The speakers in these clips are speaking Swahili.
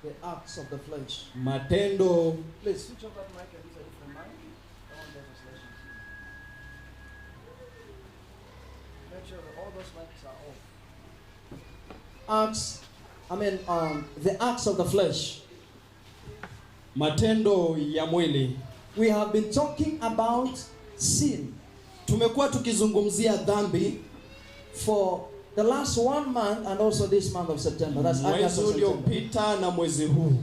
The acts of the flesh. Matendo. Please switch over the mic and use a different mic. I want the translations. Make sure that all those mics are off. The acts of the flesh. Matendo ya mwili. We have been talking about sin. Tumekuwa tukizungumzia dhambi for the last 1 month and also this month of September. That's mwezi uliopita na mwezi huu.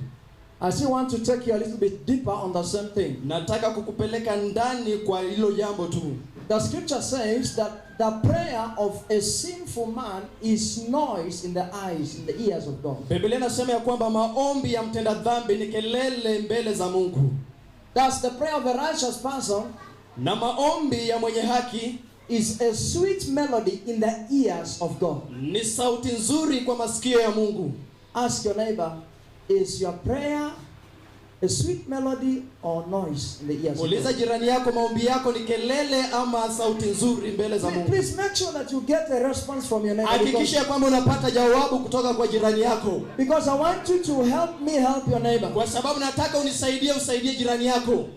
I still want to take you a little bit deeper on the same thing. Nataka kukupeleka ndani kwa hilo jambo tu. The scripture says that the prayer of a sinful man is noise in the eyes, in the ears of God. Biblia inasema ya kwamba maombi ya mtenda dhambi ni kelele mbele za Mungu. That's the prayer of a righteous person. Na maombi ya mwenye haki is a sweet melody in the ears of God. Ni sauti nzuri kwa masikio ya Mungu. Ask your neighbor, is your prayer a sweet melody or noise in the ears of God? Uliza jirani yako, maombi yako ni kelele ama sauti nzuri mbele za Mungu? Please make sure that you get a response from your neighbor. Hakikisha kwamba unapata jawabu kutoka kwa jirani yako. Because I want you to help me help your neighbor. Kwa sababu nataka usaidie jirani yako.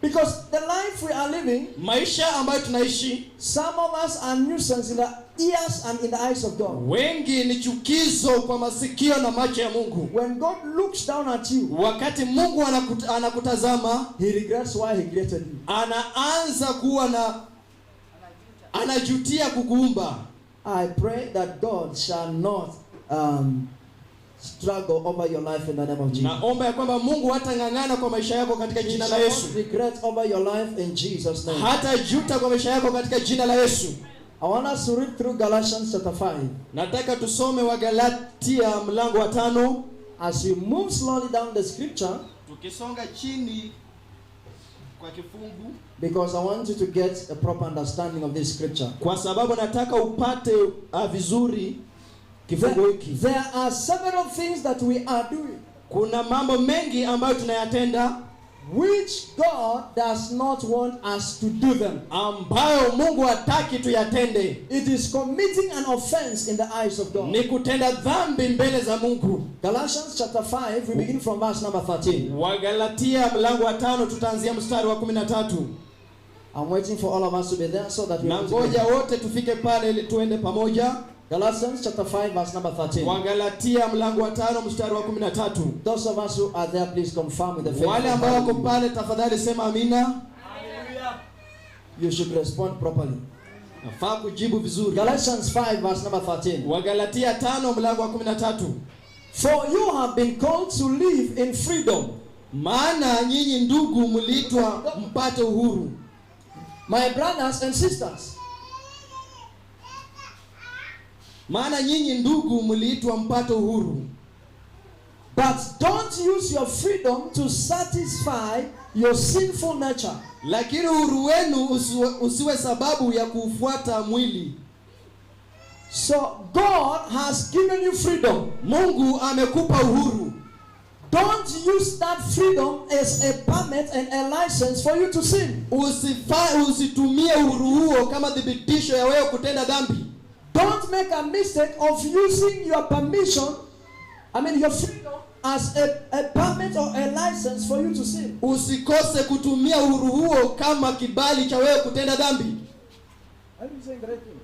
Because the life we are living, maisha ambayo tunaishi, some of us are nuisance in the ears and in the eyes of God. Wengi ni chukizo kwa masikio na macho ya Mungu. When God looks down at you, wakati Mungu anakutazama, he regrets why he created you. Anaanza kuwa anajutia kukuumba. I pray that God shall not struggle over your life in the name of Jesus. Naomba ya kwamba Mungu hatangangana kwa maisha yako katika jina la Yesu. Regret over your life in Jesus name. Hata juta kwa maisha yako katika jina la Yesu. I want us to read through Galatians chapter 5. Nataka tusome wa Galatia mlango wa 5. As you move slowly down the scripture, tukisonga chini kwa kifungu, because I want you to get a kifungu understanding of this scripture. Kwa sababu nataka upate vizuri kifungu hiki. There are several things that we are doing. Kuna mambo mengi ambayo tunayatenda which God does not want us to do them. Ambayo Mungu hataki tuyatende. It is committing an offense in the eyes of God. Ni kutenda dhambi mbele za Mungu. Galatians chapter 5, we begin from verse number 13. Wagalatia mlango wa 5 tutaanzia mstari wa 13. I'm waiting for all of us to be there so that we can ngoja wote tufike pale ili tuende pamoja. Galatians chapter 5 verse number 13. Wagalatia mlango wa 5 mstari wa 13. Those of us who are there, please confirm with the faith. Wale ambao wako pale tafadhali sema amina. Hallelujah. You should respond properly. Nafaa kujibu vizuri. Galatians 5 verse number 13. Wagalatia 5 mlango wa 13. For you have been called to live in freedom. Maana nyinyi ndugu mliitwa mpate uhuru. My brothers and sisters. Maana nyinyi ndugu mliitwa mpate uhuru. But don't use your freedom to satisfy your sinful nature. Lakini uhuru wenu usiwe sababu ya kufuata mwili. So God has given you freedom. Mungu amekupa uhuru. Don't use that freedom as a permit and a license for you to sin. Usitumie uhuru huo kama dhibitisho ya wewe kutenda dhambi. Don't make a mistake of using your permission, your freedom, as a permit or a license for you to sin. Usikose kutumia uhuru huo kama kibali cha wewe kutenda dhambi. Are you saying the right thing?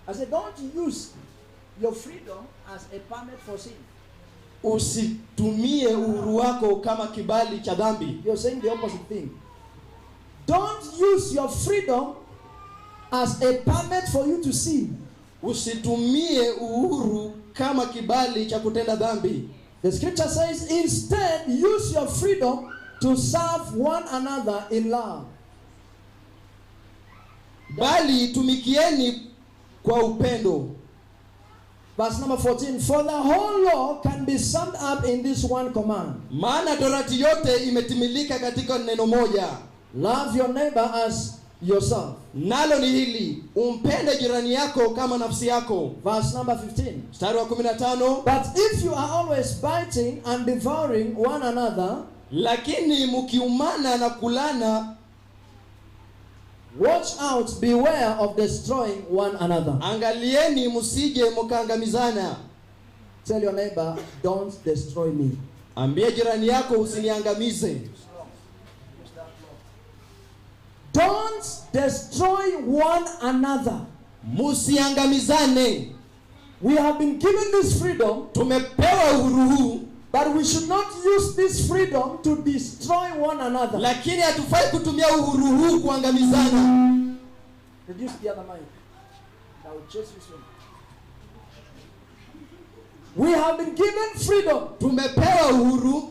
I said don't use your freedom as a permit for sin. Usitumie uhuru wako kama kibali cha dhambi. You're saying the opposite thing. Don't use your freedom as a permit for you to sin. Usitumie uhuru kama kibali cha kutenda dhambi. The scripture says instead use your freedom to serve one another in love. Bali tumikieni kwa upendo. Verse number 14. For the whole law can be summed up in this one command. Maana torati yote imetimilika katika neno moja. Love your neighbor as yourself. Nalo ni hili, umpende jirani yako kama nafsi yako. Verse number 15. Mstari wa 15. But if you are always biting and devouring one another, lakini mkiumana na kulana, watch out, beware of destroying one another. Angalieni msije mkaangamizana. Tell your neighbor, don't destroy me. Ambia jirani yako usiniangamize. Don't destroy one another. Musiangamizane. We have been given this freedom, Tumepewa uhuru huu, but we should not use this freedom to destroy one another. lakini hatufai kutumia uhuru huu kuangamizana. Reduce the other mic. I will chase you soon. We have been given freedom Tumepewa uhuru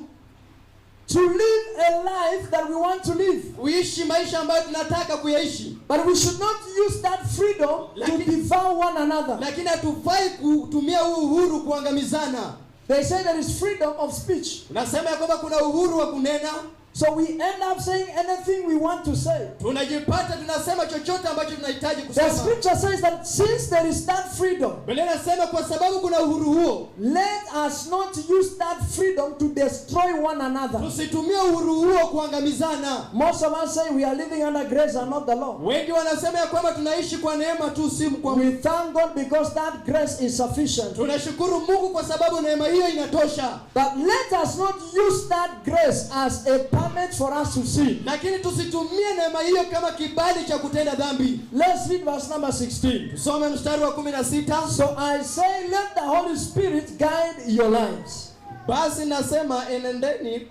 to live a life that we want to live. kuishi maisha ambayo tunataka kuyaishi, But we should not use that freedom to devour one another. lakini hatufai kutumia huu uhuru kuangamizana. They say there is freedom of speech. Unasema ya kwamba kuna uhuru wa kunena, So we end up saying anything we want to say. tunajipata tunasema chochote ambacho tunahitaji The kusema. scripture says that since there is that freedom, Biblia inasema kwa sababu kuna uhuru huo, let us not use that freedom to destroy one another. tusitumie uhuru huo kuangamizana. Most of us say we are living under grace and not the law. Wengi wanasema ya kwamba tunaishi kwa neema tu, si kwa We thank God because that grace is sufficient. tunashukuru Mungu kwa sababu neema hiyo inatosha. But let us not use that grace as a permit for us to sin. Lakini tusitumie neema hiyo kama kibali cha kutenda dhambi. Let's read verse number 16. Tusome mstari wa 16. So I say, let the Holy Spirit guide your lives. Basi nasema enendeni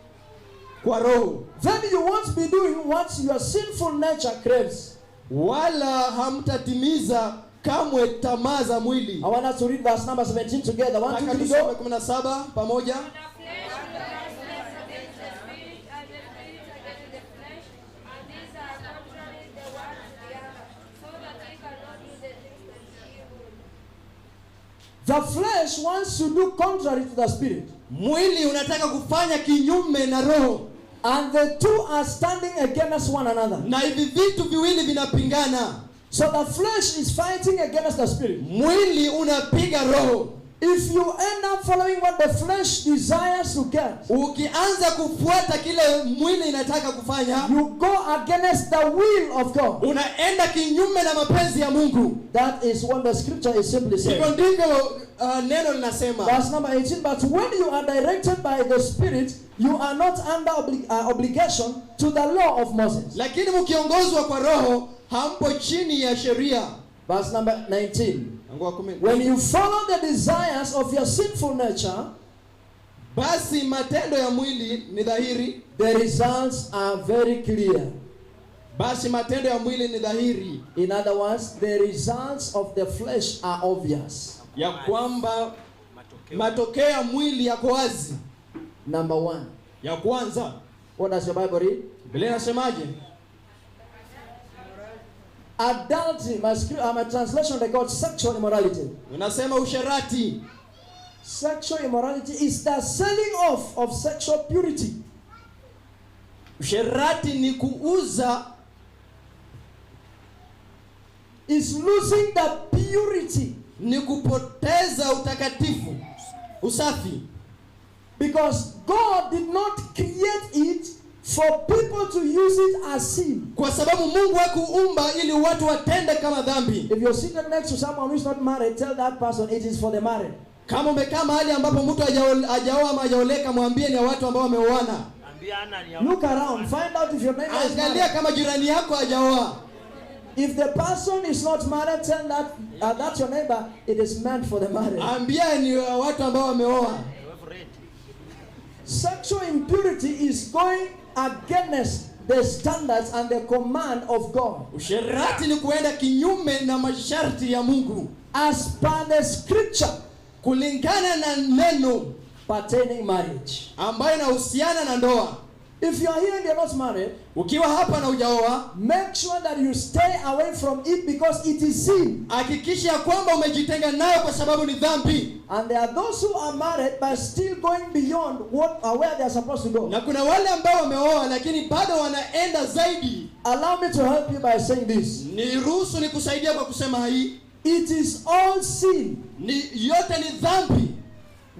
kwa Roho, Then you won't be doing what your sinful nature craves. wala hamtatimiza kamwe tamaa za mwili. I want us to read verse number 17 together. 1, 2, 3, Tusome go. 17 pamoja. The flesh wants to do contrary to the spirit. Mwili unataka kufanya kinyume na roho, And the two are standing against one another. na hivi vitu viwili vinapingana. So the flesh is fighting against the spirit. Mwili unapiga roho. If you end up following what the flesh desires to get, Ukianza kufuata kile mwili inataka kufanya, you go against the will of God. unaenda kinyume na mapenzi ya Mungu. That is what the scripture is simply Hivyo saying. ndivyo neno linasema. Verse number 18, but when you are directed by the Spirit, you are not under obligation to the law of Moses. Lakini mkiongozwa kwa roho, hampo chini ya sheria. Verse number 19, Mstari wa 10. when you follow the desires of your sinful nature, Basi matendo ya mwili ni dhahiri. the results are very clear. Basi matendo ya mwili ni dhahiri, In other words, the results of the flesh are obvious. ya kwamba matokeo ya mwili yako wazi. Number 1, Ya kwanza, what does your Bible read? Biblia inasemaje? Adultery, my translation they call it sexual immorality. Unasema usherati. Sexual immorality is the selling off of sexual purity. Usherati ni kuuza, Is losing the purity, ni kupoteza utakatifu, usafi. because God did not create it for people to use it as sin. Kwa sababu Mungu hakuumba ili watu watende kama dhambi. If you're sitting next to someone who is not married, tell that person it is for the married. Kama umekaa mahali ambapo mtu hajaoa ama hajaoleka, mwambie ni ya watu ambao wameoana. Look around, find out if your neighbor is Angalia married. kama jirani yako hajaoa. If the person is not married, tell that's your neighbor, it is meant for the married. Ambia ni ya watu ambao wameoa. Sexual impurity is going against the standards and the command of God. Usherati ni kuenda kinyume na masharti ya Mungu, As per the scripture kulingana na neno pertaining marriage. ambayo inahusiana na ndoa. If you are here and you're not married, Ukiwa hapa na hujaoa, make sure that you stay away from it because it is sin. hakikisha kwamba umejitenga nayo kwa sababu ni dhambi. And there are those who are married but still going beyond where they are supposed to go. Na kuna wale ambao wameoa lakini bado wanaenda zaidi. Allow me to help you by saying this. Niruhusu nikusaidia kwa kusema hii. It is all sin. Yote ni dhambi.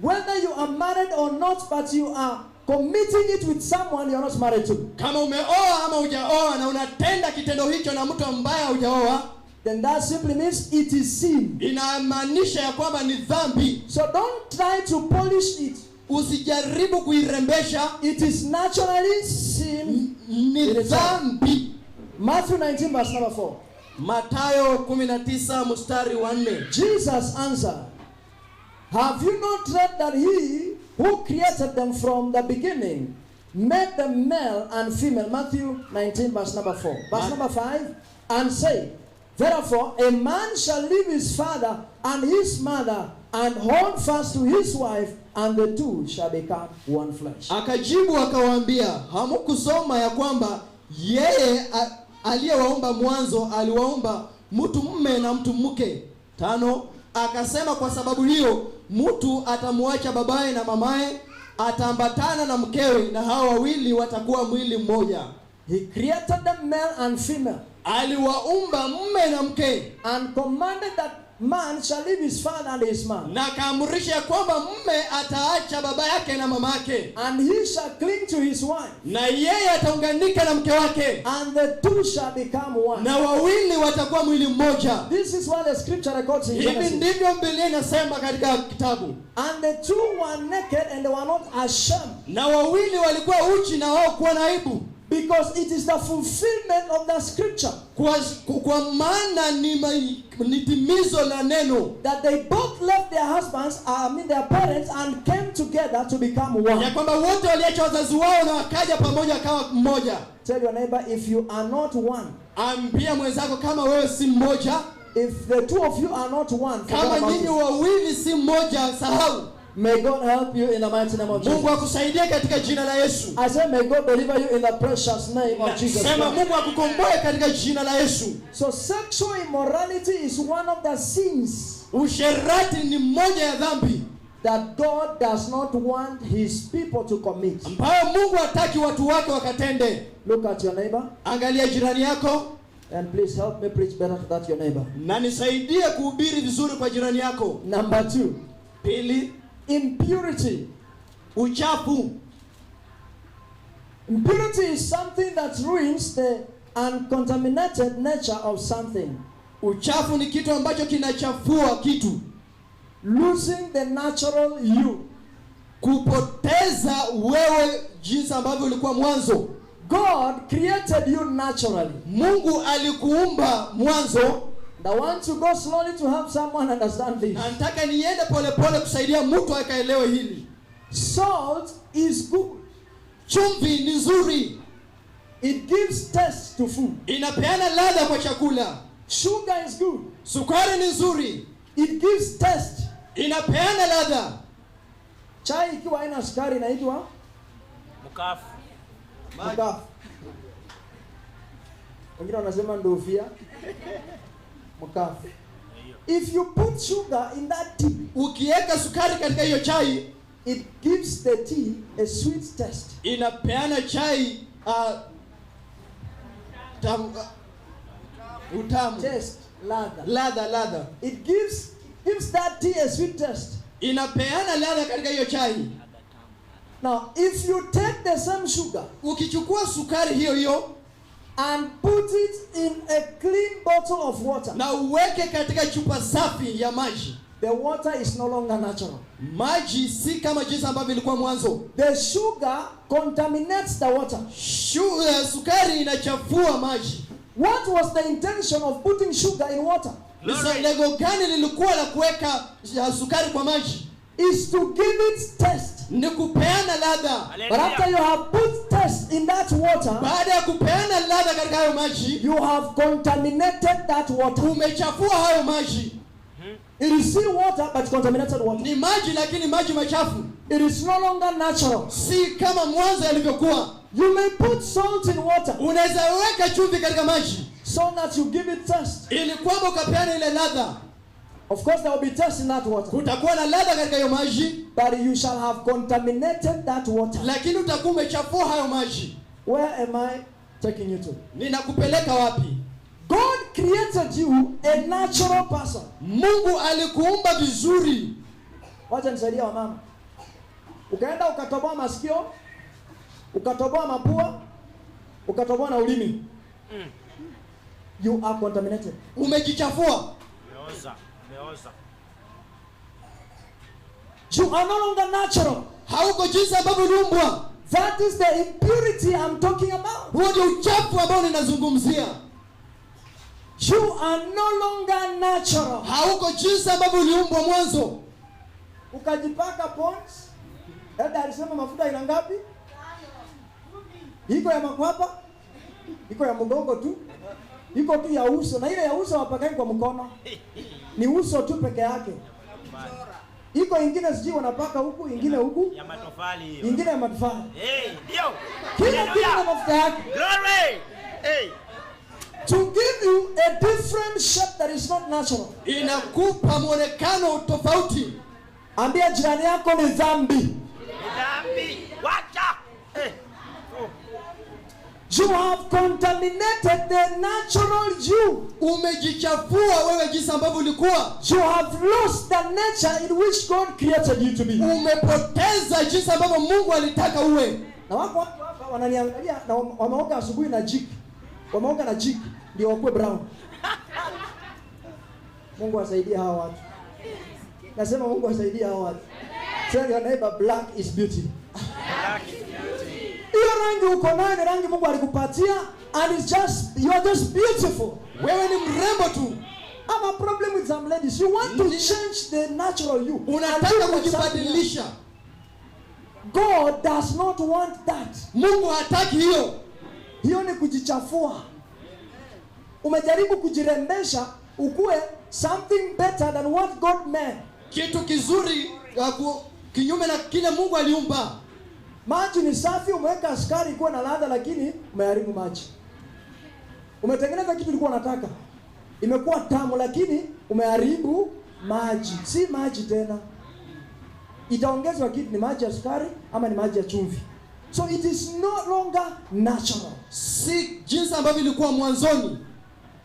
Whether you are married or not, but you are committing it with someone you're not married to. Kama umeoa ama hujaoa na unatenda kitendo hicho na mtu ambaye hujaoa, then that simply means it is sin. inamaanisha ya kwamba ni dhambi. So don't try to polish it. usijaribu kuirembesha. It is naturally sin. Ni dhambi. Matthew 19 verse number 4. Mathayo 19 mstari wa 4. Jesus answered, have you not read that he who created them from the beginning made them male and female? Matthew 19 verse number 4. Verse number 5. And say, therefore a man shall leave his father and his mother and hold fast to his wife, and the two shall become one flesh. Akajibu akawaambia, hamukusoma ya kwamba yeye aliyewaumba mwanzo aliwaumba mtu mume na mtu mke? 5. Akasema kwa sababu hiyo mtu atamwacha babaye na mamaye, ataambatana na mkewe, na hao wawili watakuwa mwili mmoja. He created them male and female. Aliwaumba mume na mke, and commanded that man shall leave his father and his mother, na kaamrisha kwamba mume ataacha baba yake na mama yake, and he shall cling to his wife, na yeye ataunganika na mke wake, and the two shall become one. na wawili watakuwa mwili mmoja. This is what the scripture records in Hivi Genesis. ndivyo Biblia inasema katika kitabu. And the two were naked and they were not ashamed, Na wawili walikuwa uchi na wao kuwa na aibu, because it is the fulfillment of the scripture. Kwa maana ni timizo la neno, that they both left their husbands, their parents, and came together to become one. ya kwamba wote waliacha wazazi wao na wakaja pamoja kama mmoja. Tell your neighbor, if you are not one, Ambia mwenzako kama wewe si mmoja, if the two of you are not one, kama nyinyi wawili si mmoja, sahau. may God help you in the mighty name of Jesus. Mungu akusaidie katika jina la Yesu. I say may God deliver you in the precious name of Jesus. Sema Mungu akukomboe katika jina la Yesu. So sexual immorality is one of the sins Usherati ni moja ya dhambi that God does not want his people to commit. ambayo Mungu hataki watu wake wakatende. Look at your neighbor Angalia jirani yako, and please help me preach better to that your neighbor. na nisaidie kuhubiri vizuri kwa jirani yako. Number 2, Pili, impurity. uchafu. Impurity is something that ruins the uncontaminated nature of something. Uchafu ni kitu ambacho kinachafua kitu. Losing the natural you. Kupoteza wewe jinsi ambavyo ulikuwa mwanzo. God created you naturally. Mungu alikuumba mwanzo. I want to go slowly to help someone understand this. Nataka niende pole pole kusaidia mtu akaelewe hili. Salt is good. Chumvi ni nzuri. It gives taste to food. Inapeana ladha kwa chakula. Sugar is good. Sukari ni nzuri. It gives taste. Inapeana ladha. Chai ikiwa haina sukari inaitwa Mukafu. mukafu. Wengine wanasema ndofia. Mukafu. If you put sugar in that tea, Ukiweka sukari katika hiyo chai, it gives the tea a sweet taste. inapeana chai utamu. Taste, ladha. Ladha. It gives that tea a sweet taste. Inapeana ladha katika hiyo chai. Now, if you take the same sugar Ukichukua sukari hiyo hiyo and put it in a clean bottle of water, na uweke katika chupa safi ya maji, the water is no longer natural. maji si kama jinsi ambavyo ilikuwa mwanzo. The sugar contaminates the water. Sukari inachafua maji. What was the intention of putting sugar in water? Lengo gani lilikuwa la kuweka sukari kwa maji? Is to give it taste. Ni kupeana ladha. But after you have put taste in that water, Baada ya kupeana ladha katika hayo maji, you have contaminated that water. umechafua hayo maji. It is still water, but contaminated water. Ni maji lakini maji machafu. It is no longer natural. Si kama mwanzo yalivyokuwa. You may put salt in water Unaweza weka chumvi katika maji so that you give it taste. ili kwamba ukapeana ile ladha. Of course, there will be taste in that water, Kutakuwa na ladha katika hiyo maji, but you shall have contaminated that water. lakini utakuwa umechafua hayo maji. Where am I taking you to? Ninakupeleka wapi? God created you a natural person. Mungu alikuumba vizuri. Wacha nisaidia wamama. Ukaenda ukatoboa masikio, ukatoboa mapua, ukatoboa na ulimi. You are contaminated. Umejichafua. Meoza. You are no longer natural. Hauko jinsi ambavyo uliumbwa. That is the impurity I'm talking about. Huo ndio uchafu ambao ninazungumzia. You are no longer natural. Hauko jinsi ambavyo uliumbwa mwanzo. Ukajipaka Pond's. Dada alisema mafuta ina ngapi? Iko ya makwapa, iko ya mgongo tu, iko tu ya uso, na ile ya uso wapakai kwa mkono. Ni uso tu peke yake. Iko ingine sijui wanapaka huku, ingine huku. Ya matofali hiyo. Ingine ya matofali. Ndio. Kila kitu na mafuta yake. Glory. To give you a different shape that is not natural. Inakupa muonekano tofauti. Ambia jirani yako ni dhambi. Ni dhambi. Wacha. You have contaminated the natural you. Umejichafua wewe jinsi ambavyo ulikuwa. You have lost the nature in which God created you to be. Umepoteza jinsi ambavyo Mungu alitaka uwe. Na wako hapa wananiangalia na wameoga asubuhi na jiki. Wameoga na jiki ndio wakuwe brown. Mungu asaidie hawa watu. Nasema Mungu asaidie hawa watu. Tell your neighbor black is beauty. Black is beauty. Hiyo rangi uko nayo ni rangi Mungu alikupatia, and it's just, you are just beautiful. Wewe ni mrembo tu. I have a problem with some ladies. You want to change the natural you. Unataka kujibadilisha. God does not want that. Mungu hataki hiyo. Hiyo ni kujichafua. Umejaribu kujirembesha ukue something better than what God made. Kitu kizuri kinyume na kile Mungu aliumba. Maji ni safi, umeweka sukari ikuwe na ladha, lakini umeharibu maji. Umetengeneza kitu ulikuwa unataka, imekuwa tamu, lakini umeharibu maji. Si maji tena. Itaongezwa kitu, ni maji ya sukari ama ni maji ya chumvi. So it is no longer natural. Si jinsi ambavyo ilikuwa mwanzoni.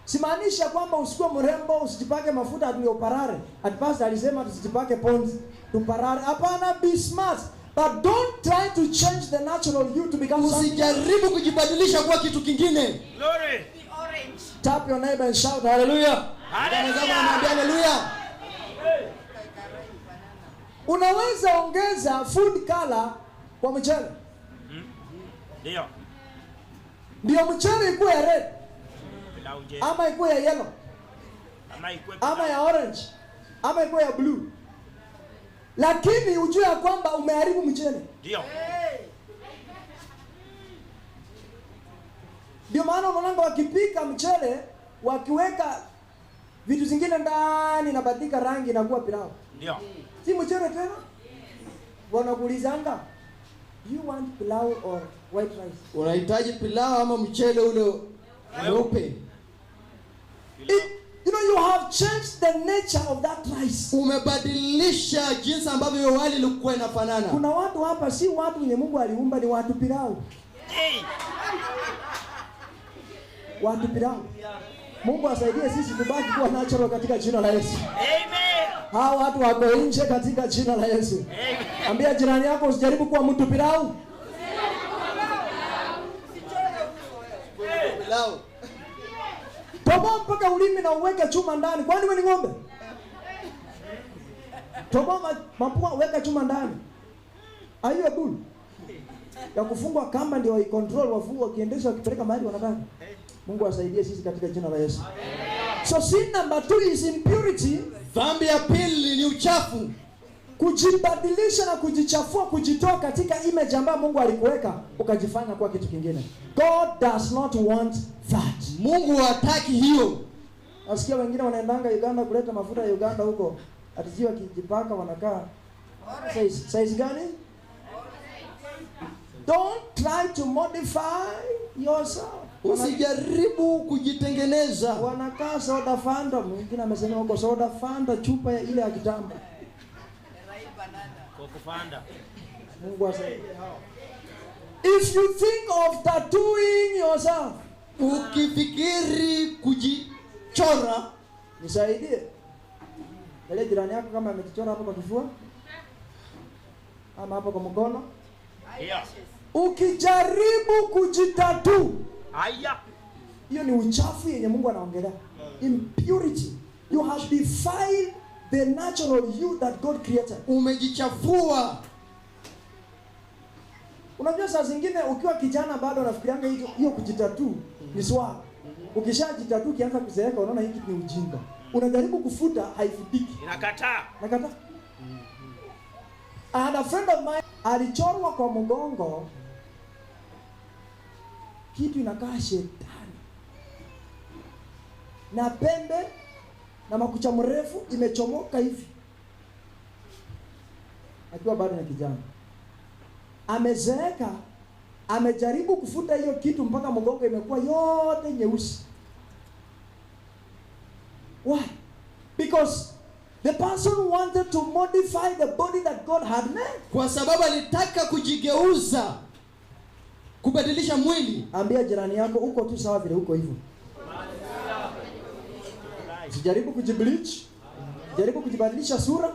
Simaanisha kwamba usikuwe mrembo, usijipake mafuta ndio parare. At first alisema tusijipake Pond's tuparare. Hapana, be smart. But don't try to change the natural you to become something. Usijaribu kujibadilisha kuwa kitu kingine. Glory. Tap your neighbor and shout hallelujah. Hallelujah. Unaweza ongeza food color kwa mchele. Ndio. Ndio mchele ikuwe ya red. Ama ikuwe ya yellow. Ama ya orange. Ama ikuwe ya blue. Lakini ujue ya kwamba umeharibu mchele. Ndio. Ndio maana unaona wakipika mchele, wakiweka vitu zingine ndani na badilika rangi na kuwa pilau. Ndio. Si mchele tena. Wanakuulizanga, you want pilau or white rice? Unahitaji pilau ama mchele ule mweupe? You know, you have changed the nature of that rice. Umebadilisha jinsi ambavyo wali ilikuwa inafanana. Kuna watu hapa si watu wenye Mungu aliumba, ni watu pilau. Watu pilau. Mungu asaidie sisi tubaki kuwa natural katika jina la Yesu. Amen. Hao watu wako nje katika jina la Yesu. Amen. Ambia jirani yako usijaribu kuwa mtu pilau. Pilau. Toboa mpaka ulimi na uweke chuma ndani. Kwani wewe ni ng'ombe? Toboa mapua, weka chuma ndani. Aiyo bull. Ya kufungwa kamba ndio i-control wafungwa kiendesha wakipeleka mahali wanataka. Mungu asaidie sisi katika jina la Yesu. So sin number 2 is impurity. Dhambi ya pili ni uchafu. Kujibadilisha na kujichafua, kujitoa katika image ambayo Mungu alikuweka ukajifanya kuwa kitu kingine. God does not want that. Mungu hataki hiyo. Nasikia wengine wanaendanga Uganda kuleta mafuta ya Uganda huko. Atijua kijipaka wanakaa. Size gani? Don't try to modify yourself. Usijaribu kujitengeneza. Wanakaa soda fanta, mwingine amesema huko soda fanta chupa ya ile ya kitamba. Kokufanda. Mungu asaidie hao. If you think of tattooing yourself, ukifikiri kujichora, nisaidie. Ile jirani yako kama amejichora hapo kwa kifua ama hapo kwa mkono. Yes. Ukijaribu kujitatu, Aya. hiyo ni uchafu yenye Mungu anaongelea. Impurity. You have defiled the natural you that God created. Umejichafua. Unajua saa zingine ukiwa kijana bado unafikirianga hiyo kujitatu ni swala. Ukishajitatu kianza kuzeeka unaona hiki ni ujinga. Unajaribu kufuta haifutiki. Inakataa. Nakataa. I had a friend of mine alichorwa kwa mgongo kitu inakaa shetani. Na pembe na makucha mrefu imechomoka hivi. Akiwa bado na kijana. Amezeeka, amejaribu kufuta hiyo kitu mpaka mgongo imekuwa yote nyeusi. Why? Because the person wanted to modify the body that God had made. Kwa sababu alitaka kujigeuza, kubadilisha mwili. Ambia jirani yako uko tu sawa vile uko hivyo. Usijaribu kujibleach, jaribu kujibadilisha sura.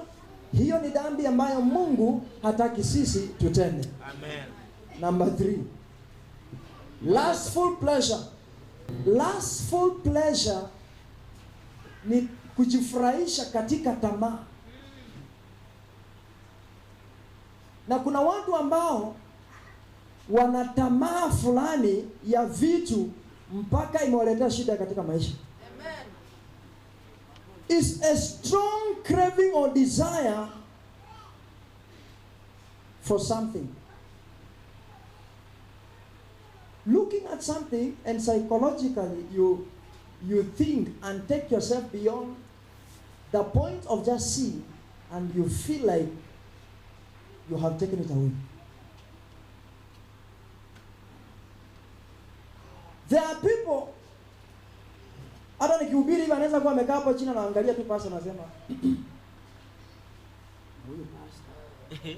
Hiyo ni dhambi ambayo Mungu hataki sisi tutende. Amen. Number 3. Lustful pleasure. Lustful pleasure ni kujifurahisha katika tamaa. Na kuna watu ambao wana tamaa fulani ya vitu mpaka imewaletea shida katika maisha. Amen. Is a strong craving or desire for something. Looking at something and psychologically you think and take yourself beyond the point of just seeing, and you feel like you have taken it away. There are people, hata nikihubiri hivi anaweza kuwa amekaa hapo chini na anaangalia tu pastor anasema huyu pastor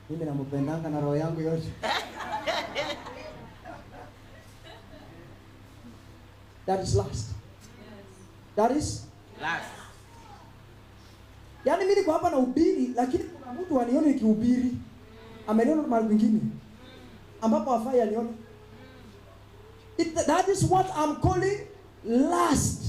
mimi nampendanga na roho yangu yote. That is lust. That is Lust. yaani mimi niko hapa na ubiri lakini kuna mtu anione nikihubiri. Ameniona mahali kwingine ambapo hafai anione. That is what I'm calling lust.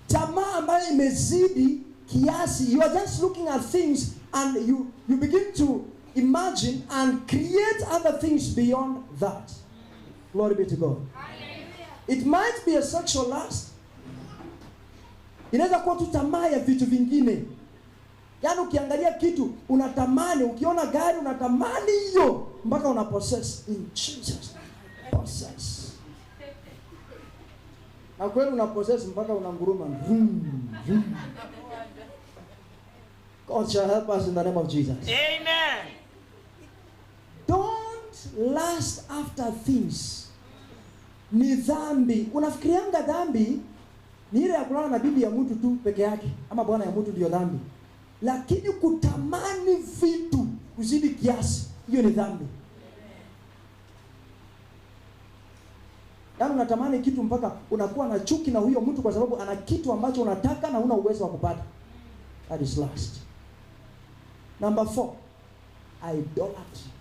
Tamaa ambayo imezidi kiasi. You are just looking at things and you begin to imagine and create other things beyond that. Glory be to God. It might be a sexual lust. Inaweza kuwa tu tamaa ya vitu vingine. Yaani ukiangalia kitu unatamani, ukiona gari unatamani hiyo mpaka una possess in Jesus. Possess. Na kweli una possess mpaka unanguruma. God shall help us in the name of Jesus. Amen. Don't lust after things. Ni dhambi. Unafikirianga dhambi ni ile ya kulala na bibi ya mtu tu peke yake ama bwana ya mtu ndio dhambi. Lakini kutamani vitu kuzidi kiasi, hiyo ni dhambi. Yaani unatamani kitu mpaka unakuwa na chuki na huyo mtu kwa sababu ana kitu ambacho unataka na huna uwezo wa kupata. That is lust. Number 4, idolatry.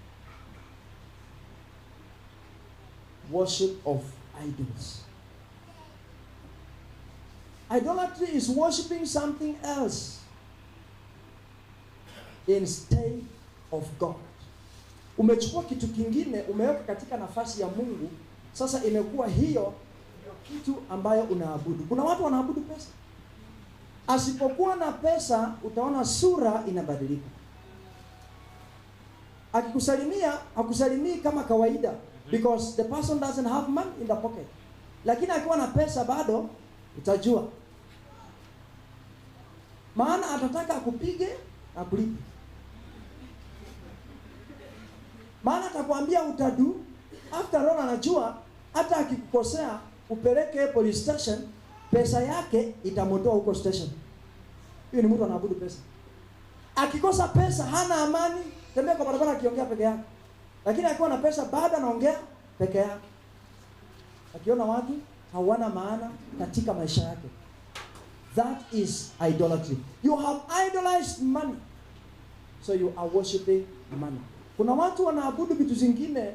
Worship of idols. Idolatry is worshiping something else instead of God. Umechukua kitu kingine umeweka katika nafasi ya Mungu, sasa imekuwa hiyo ndio kitu ambayo unaabudu. Kuna watu wanaabudu pesa. Asipokuwa na pesa utaona sura inabadilika. Akikusalimia hakusalimii kama kawaida because the person doesn't have money in the pocket. Lakini akiwa na pesa bado utajua. Maana atataka akupige na kulipe. Maana atakwambia utadu, after all anajua hata akikukosea upeleke police station, pesa yake itamotoa huko station. Hiyo ni mtu anaabudu pesa. Akikosa pesa hana amani, tembea kwa barabara akiongea peke yake. Lakini akiwa na pesa bado anaongea peke yake. Akiona watu hawana maana katika maisha yake. That is idolatry. You have idolized money. So you are worshiping money. Kuna watu wanaabudu vitu zingine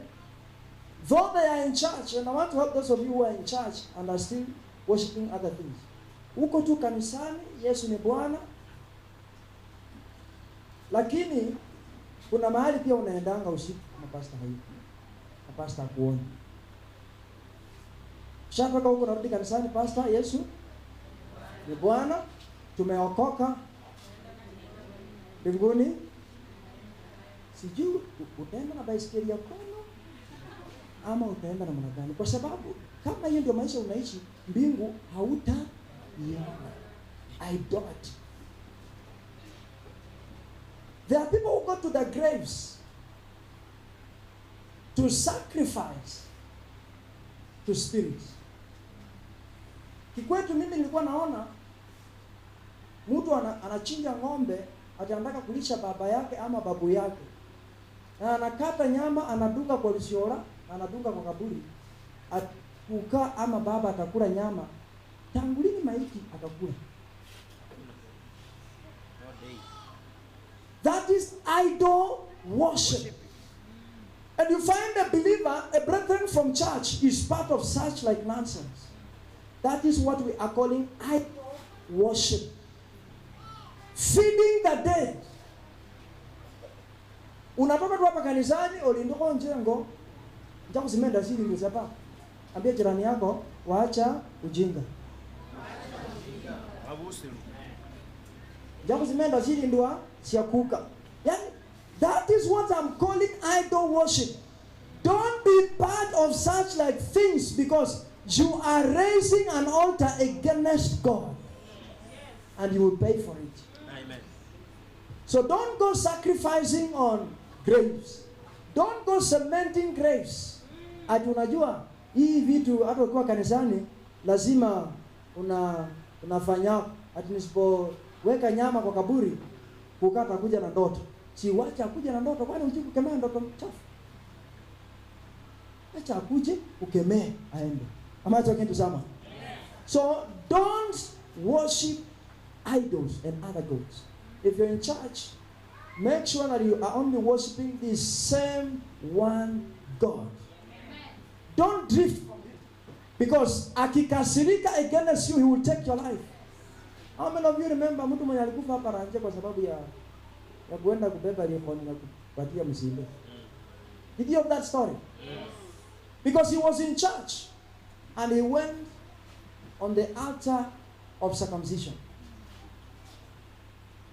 though they are in church, and I want to help those of you who are in church and are still worshiping other things. uko tu kanisani, Yesu ni Bwana, lakini kuna mahali pia unaendanga usiku kama pastor hayupo, na pastor akuoni. Shatoka huko narudi kanisani, pastor, Yesu ni Bwana, tumeokoka mbinguni. Sijui utaenda na baisikeli ya kono ama utaenda na namna gani, kwa sababu kama hiyo ndio maisha unaishi, mbingu hautaiona. Idolatry. There are people who go to the graves to sacrifice to spirits. Kikwetu mimi nilikuwa naona mtu anachinja ng'ombe, anataka kulisha baba yake ama babu yake, na anakata nyama, anadunga kwa lisiora, anadunga kwa kaburi, kuka ama baba atakula nyama, tangulini maiti atakula. That is idol worship. And you find a believer, a brethren from church, is part of such like nonsense. That is what we are calling idol worship. Feeding the dead. Unatoka tu hapa kanisani, ulindoko njengo, njako simenda zili ngisapa. Ambia jirani yako, waacha ujinga. Njako simenda zili ndua siakuka. Yeah? That is what I'm calling idol worship. Don't be part of such like things, because you are raising an altar against God, and you will pay for it. Amen. So don't go sacrificing on graves. Don't go cementing graves. Ati unajua hii vitu hata ukiwa kanisani lazima unafanya ati nisipoweka nyama kwa kaburi kukata kuja na ndoto. Si wacha kuja na ndoto, kwani unataka kukemea ndoto chafu? Acha akuje ukemee aende. Am I talking to someone? So don't worship idols and other gods. If you're in church, make sure that you are only worshiping the same one God. Don't drift from it, because akikasirika against you, he will take your life. How many of you remember mtu mwenye alikufa hapa Ranje kwa sababu ya kuenda kubeba liekoni na kupatia msiba? Did you hear that story? Yes. Because he was in church and he went on the altar of circumcision.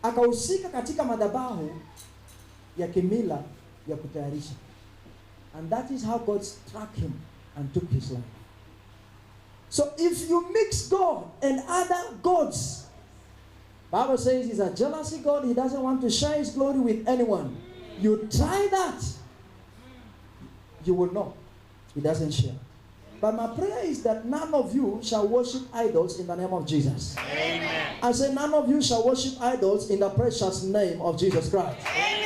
Akahusika katika madhabahu ya kimila ya kutayarisha. And that is how God struck him and took his life. So if you mix God and other gods, Bible says he's a jealousy God. He doesn't want to share his glory with anyone. You try that, you will know he doesn't share. But my prayer is that none of you shall worship idols in the name of Jesus. Amen. I say none of you shall worship idols in the precious name of Jesus Christ. Amen.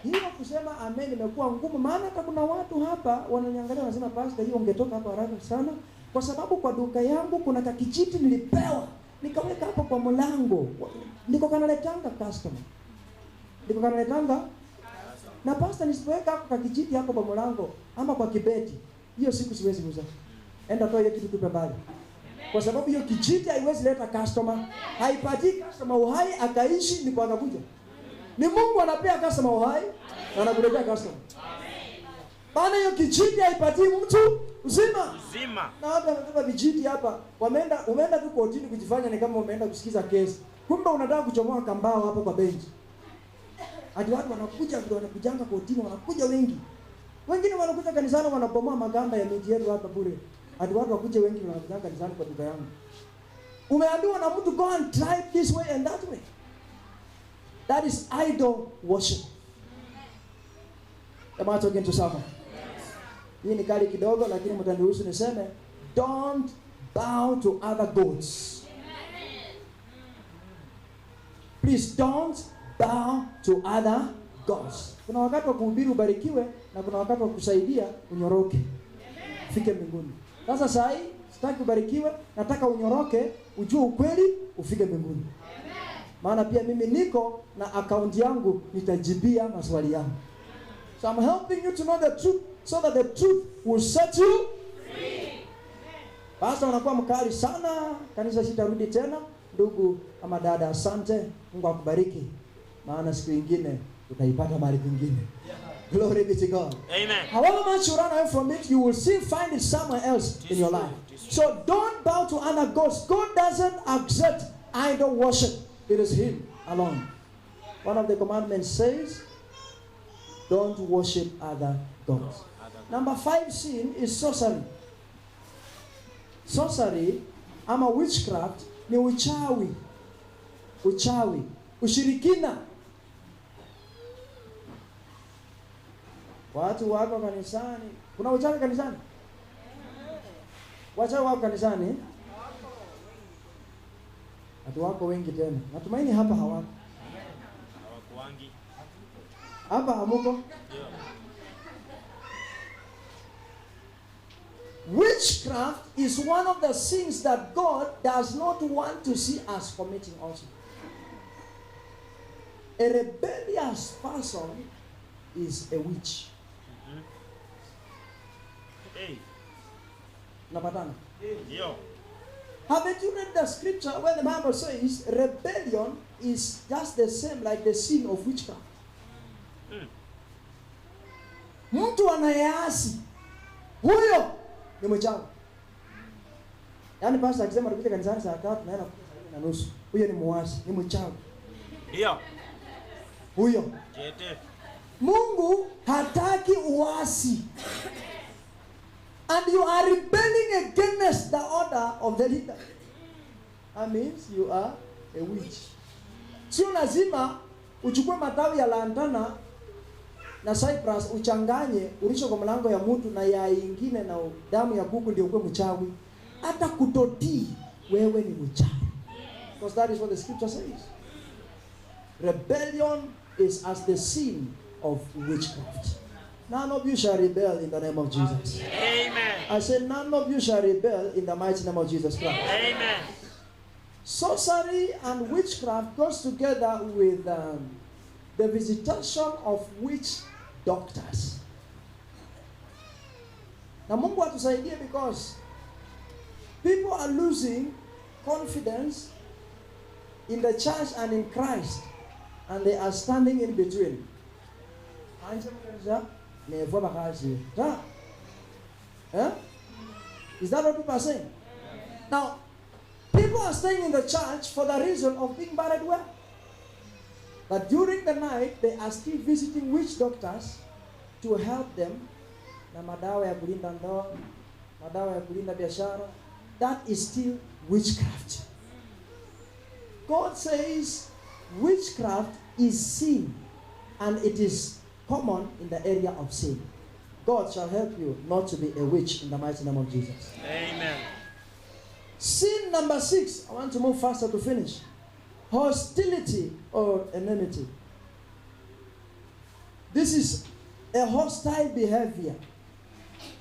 Hiyo kusema amen imekuwa ngumu, maana hata kuna watu hapa wananiangalia wanasema, pastor, hiyo ungetoka hapa haraka sana, kwa sababu kwa duka yangu kuna kakijiti nilipewa, nikaweka hapo kwa mlango, ndiko kanaletanga customer, ndiko kanaletanga. Na pastor, nisipoweka hapo kakijiti hapo kwa mlango ama kwa kibeti, hiyo siku siwezi kuuza. Enda toa hiyo kitu tupe mbali. Kwa sababu hiyo kijiti haiwezi leta customer. Haipati customer uhai akaishi ndipo akakuja. Ni Mungu anapea customer uhai na anakuletea customer. Maana hiyo kijiti haipati mtu uzima. Na watu wanabeba vijiti hapa, umeenda tu kotini kujifanya ni kama umeenda kusikiza kesi. Kumbe unataka kuchomoa kambao hapo kwa benchi. Hadi watu wanakuja ndio wanakujanga kotini, wanakuja wengi. Wengine wanakuja kanisani wanabomoa maganda ya miti yetu hapa bure. Hadi watu wakuje wengi wanakuja kanisani kwa duka yangu. Umeambiwa na mtu, go and try this way and that way. That is idol worship. Am I talking to someone? Hii ni kali kidogo, lakini mtaniruhusu niseme, don't bow to other gods. Please don't bow to other gods. Kuna wakati wa kuhubiri ubarikiwe na kuna wakati wa kusaidia unyoroke. Fike mbinguni. Sasa saa hii sitaki ubarikiwe, nataka unyoroke, ujue ukweli, ufike mbinguni. Maana pia mimi niko na account yangu, nitajibia maswali yangu. So I'm helping you to know the truth so that the truth will set you free. Pastor anakuwa mkali sana, kanisa sitarudi tena. Ndugu ama dada, asante. Mungu akubariki. Maana siku nyingine utaipata mahali pengine. Glory be to God. Amen. However much you run away from it, you will still find it somewhere else in your life. So don't bow to other gods. God doesn't accept idol worship. It is Him alone. One of the commandments says, don't worship other gods. Number 5 sin is sorcery. Sorcery ama witchcraft ni uchawi. Uchawi. Ushirikina. Watu wako kanisani. Kuna uchawi kanisani? Wachawi wako kanisani? Watu wako wengi tena. Natumaini hapa hawako. Hawakuangi. Hapa hamuko? Witchcraft is one of the sins that God does not want to see us committing also. A rebellious person is a witch. Hey. Napatana? Ndio. Haven't you read the scripture where the Bible says rebellion is just the same like the sin of witchcraft? Mtu anayeasi huyo ni mchawi. Yaani pastor akisema tupite kanisani saa 3 naenda kuja 4:30. Huyo ni muasi, ni mchawi. Ndio. Huyo. Jete. Mungu hataki uasi. And you are rebelling against the order of the leader. That means you are a witch. Sio lazima uchukue matawi ya lantana na cypress uchanganye ulisho kwa mlango ya mtu na ya ingine na damu ya kuku ndio uwe mchawi. Hata kutotii wewe ni mchawi. Because that is what the scripture says. Rebellion is as the sin of witchcraft. None of you shall rebel in the name of Jesus. Amen. I said none of you shall rebel in the mighty name of Jesus Christ. Amen. Sorcery and witchcraft goes together with the visitation of witch doctors. Now Mungu atusaidie because people are losing confidence in the church and in Christ, and they are standing in between. Is that what people are saying? Now, people are staying in the church for the reason of being buried well. But during the night, they are still visiting witch doctors to help them. Na madawa ya kulinda ndoa, madawa ya kulinda biashara. That is still witchcraft. God says witchcraft is sin, and it is common in the area of sin. God shall help you not to be a witch in the mighty name of Jesus. Amen. Sin number 6, I want to move faster to finish. Hostility or enmity. This is a hostile behavior.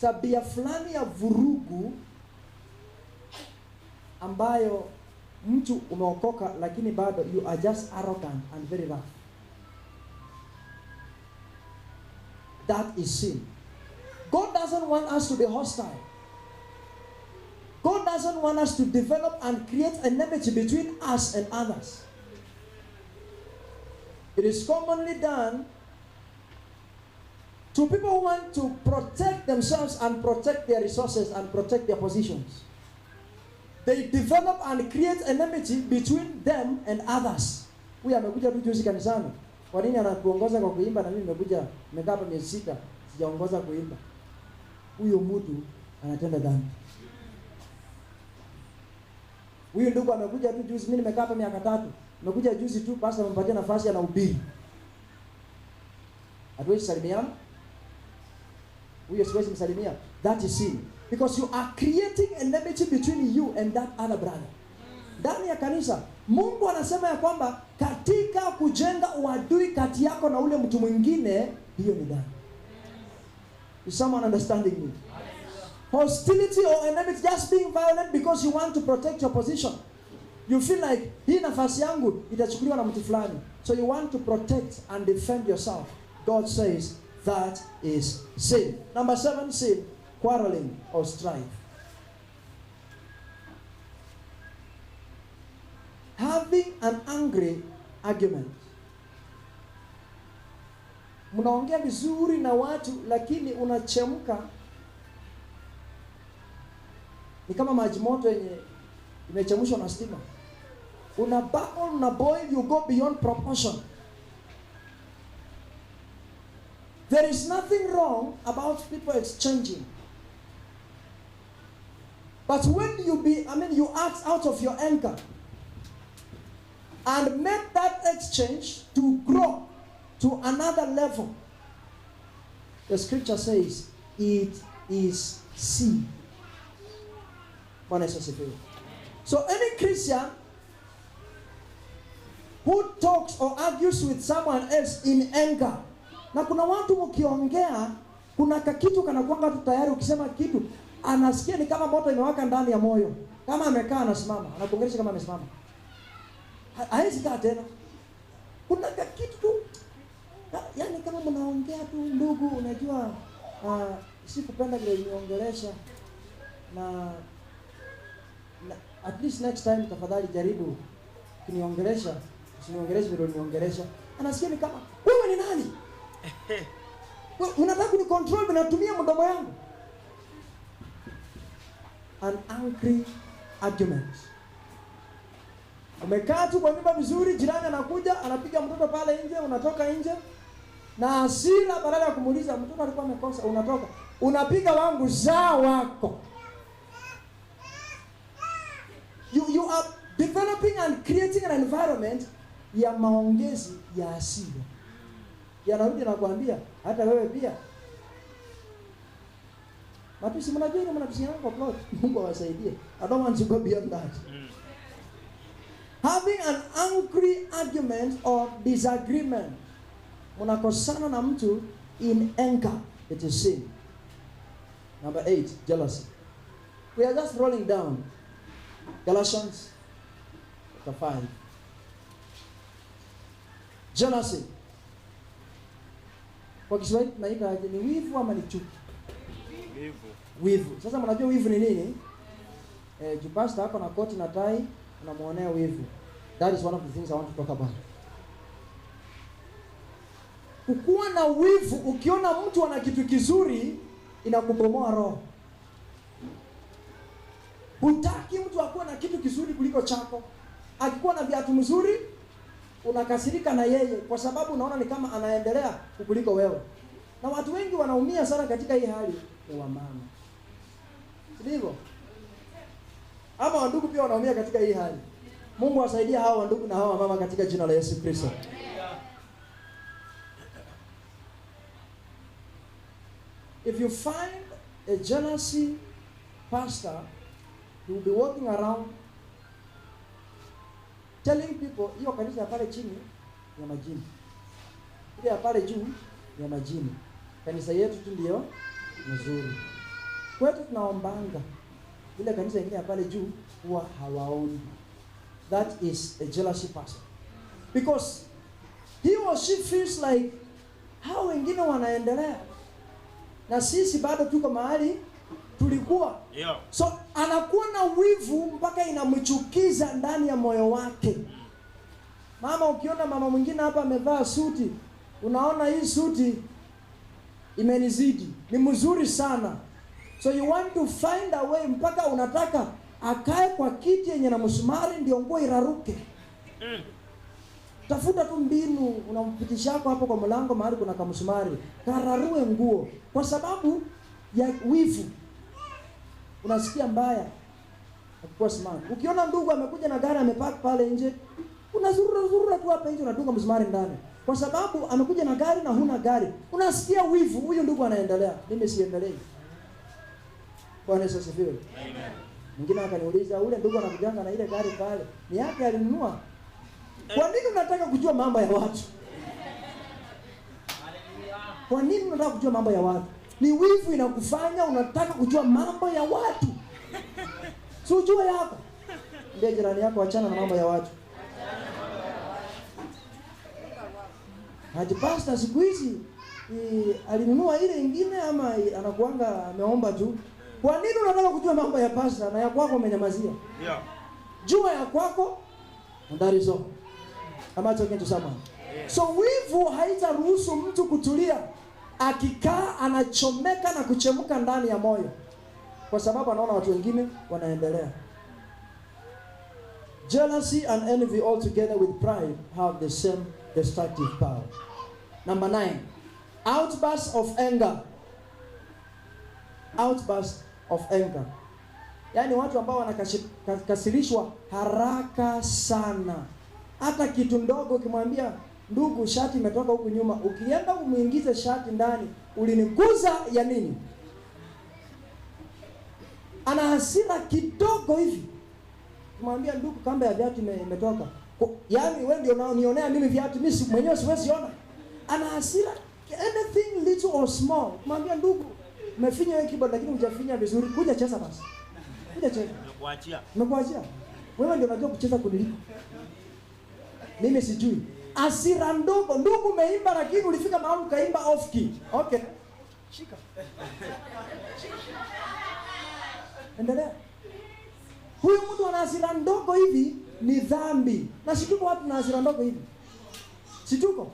Tabia fulani ya vurugu ambayo mtu umeokoka lakini bado you are just arrogant and very rough. That is sin. God doesn't want us to be hostile. God doesn't want us to develop and create enmity between us and others. It is commonly done to people who want to protect themselves and protect their resources and protect their positions. They develop and create enmity between them and others. Huyu amekuja tu juzi kanisani. Kwa nini anatuongoza kwa kuimba na mimi nimekuja nimekaa hapa miezi 6 sijaongoza kuimba? Huyo mtu anatenda dhambi. Huyu ndugu amekuja tu juzi, mimi nimekaa hapa miaka 3. Nimekuja juzi tu pastor amempatia nafasi anahubiri. Hatuwezi salimiana? Huyo siwezi msalimia. That is sin. Because you are creating enmity between you and that other brother. Ndani ya kanisa, Mungu anasema ya kwamba katika kujenga uadui kati yako na ule mtu mwingine, hiyo ni dhambi. Is someone understanding me? Hostility or enmity, just being violent because you want to protect your position. You feel like hii nafasi yangu itachukuliwa na mtu fulani. So you want to protect and defend yourself. God says that is sin. Number 7, sin, quarreling or strife. an angry argument. Mnaongea vizuri na watu lakini unachemka. Ni kama maji moto yenye imechemshwa na stima. Una bubble na boil, you go beyond proportion. There is nothing wrong about people exchanging. But when you act out of your anger and make that exchange to grow to another level, the scripture says it is sin. So any Christian who talks or argues with someone else in anger, na kuna watu mkiongea, kuna kakitu kanakuanga tu tayari, ukisema kitu anasikia ni kama moto imewaka ndani ya moyo. Kama amekaa anasimama, anakuongelesha kama amesimama. Haezi kaa tena. Kuna kitu tu. Yaani kama mnaongea tu ndugu, unajua sikupenda vile uniongelesha na at least next time tafadhali jaribu kuniongelesha, usiniongeleshe vile uniongelesha. Anasikia ni kama wewe ni nani? Unataka kunicontrol na natumia mdomo yangu. An angry argument. Umekaa tu kwa nyumba vizuri, jirani anakuja, anapiga mtoto pale nje, unatoka nje. Na hasira badala ya kumuuliza mtoto alikuwa amekosa, unatoka. Unapiga wangu zaa wako. You are developing and creating an environment ya maongezi ya hasira. Yanarudi na kuambia hata wewe pia. Matusi mnajua ni mnatusiana kwa plot. Mungu awasaidie. I don't want to go beyond that. Having an angry argument or disagreement. Mnakosana na mtu in anger, it is sin. Number 8, jealousy. We are just rolling down. Galatians chapter 5. Jealousy. Kwa Kiswahili tunaita ni wivu ama ni chuki? Wivu. Sasa mnajua wivu ni nini? Jupasta hapa na koti na tai, unamuonea wivu. That is one of the things I want to talk about. Kukuwa na wivu, ukiona mtu ana kitu kizuri, inakubomoa roho. Hutaki mtu akuwe na kitu kizuri kuliko chako. Akikuwa na viatu mzuri, unakasirika na yeye kwa sababu unaona ni kama anaendelea kukuliko wewe. Na watu wengi wanaumia sana katika hii hali ni wamama. Sivyo? Ama wandugu pia wanaumia katika hii hali. Mungu awasaidie hao wandugu na hao wamama katika jina la Yesu Kristo. If you find a jealousy pastor, he will be walking around telling people, hiyo kanisa ya pale chini ya majini, ile ya pale juu ya majini, kanisa yetu tu ndio nzuri. Kwetu tunaombanga, ile kanisa nyingine ya pale juu huwa hawaombi. That is a jealousy person, because he or she feels like hao wengine wanaendelea na sisi bado tuko mahali tulikuwa. Yeah. So anakuwa na wivu mpaka inamchukiza ndani ya moyo wake. Mama, ukiona mama mwingine hapa amevaa suti, unaona hii suti imenizidi, ni mzuri sana. So you want to find a way mpaka unataka akae kwa kiti yenye na msumari ndio nguo iraruke. Tafuta tu mbinu, unampitisha hapo kwa mlango mahali kuna kamsumari, kararue nguo kwa sababu ya wivu. Unasikia mbaya. Kwa smart. Ukiona ndugu amekuja na gari amepark pale nje, unazurura tu hapa nje unadunga msumari ndani. Kwa sababu amekuja na gari na huna gari. Unasikia wivu, huyo ndugu anaendelea. Mimi siendelee. Bwana Yesu asifiwe. Amen. Mwingine akaniuliza, ule ndugu anakujanga na ile gari pale, ni yake alinunua? Kwa nini unataka kujua mambo ya watu? Kwa nini unataka kujua mambo ya watu? Ni wivu inakufanya unataka kujua mambo ya watu. Si ujue yako. Ndio jirani yako, achana na mambo ya watu. Hadi pastor siku hizi alinunua ile nyingine ama anakuanga ameomba tu. Kwa nini unataka kujua mambo ya pastor na ya kwako umenyamazia? Yeah. Jua ya kwako And that is all. Am I talking to someone? So wivu haitaruhusu mtu kutulia akikaa anachomeka na kuchemuka ndani ya moyo, kwa sababu anaona watu wengine wanaendelea. Jealousy and envy all together with pride have the same destructive power. Number 9, outbursts of anger. Outbursts of anger. Yaani watu ambao wanakasirishwa haraka sana. Hata kitu ndogo ukimwambia, ndugu, shati imetoka huku nyuma, ukienda umuingize shati ndani, ulinikuza ya nini? Ana hasira kidogo hivi. Kumwambia, ndugu, kamba ya viatu imetoka. Yaani wewe ndio unaonionea mimi viatu, mimi mwenyewe siwezi ona. Ana hasira anything little or small. Kumwambia, ndugu, umefinya wewe keyboard lakini hujafinya vizuri. Kuja cheza basi. Kuja cheza. Nimekuachia. Wewe ndio unajua kucheza kuniliko. Mimi sijui. Hasira ndogo, ndugu, umeimba lakini ulifika mahali ukaimba off key. Okay. Shika. Endelea. Huyu mtu ana hasira ndogo hivi ni dhambi. Na situko watu na hasira ndogo hivi. Situko?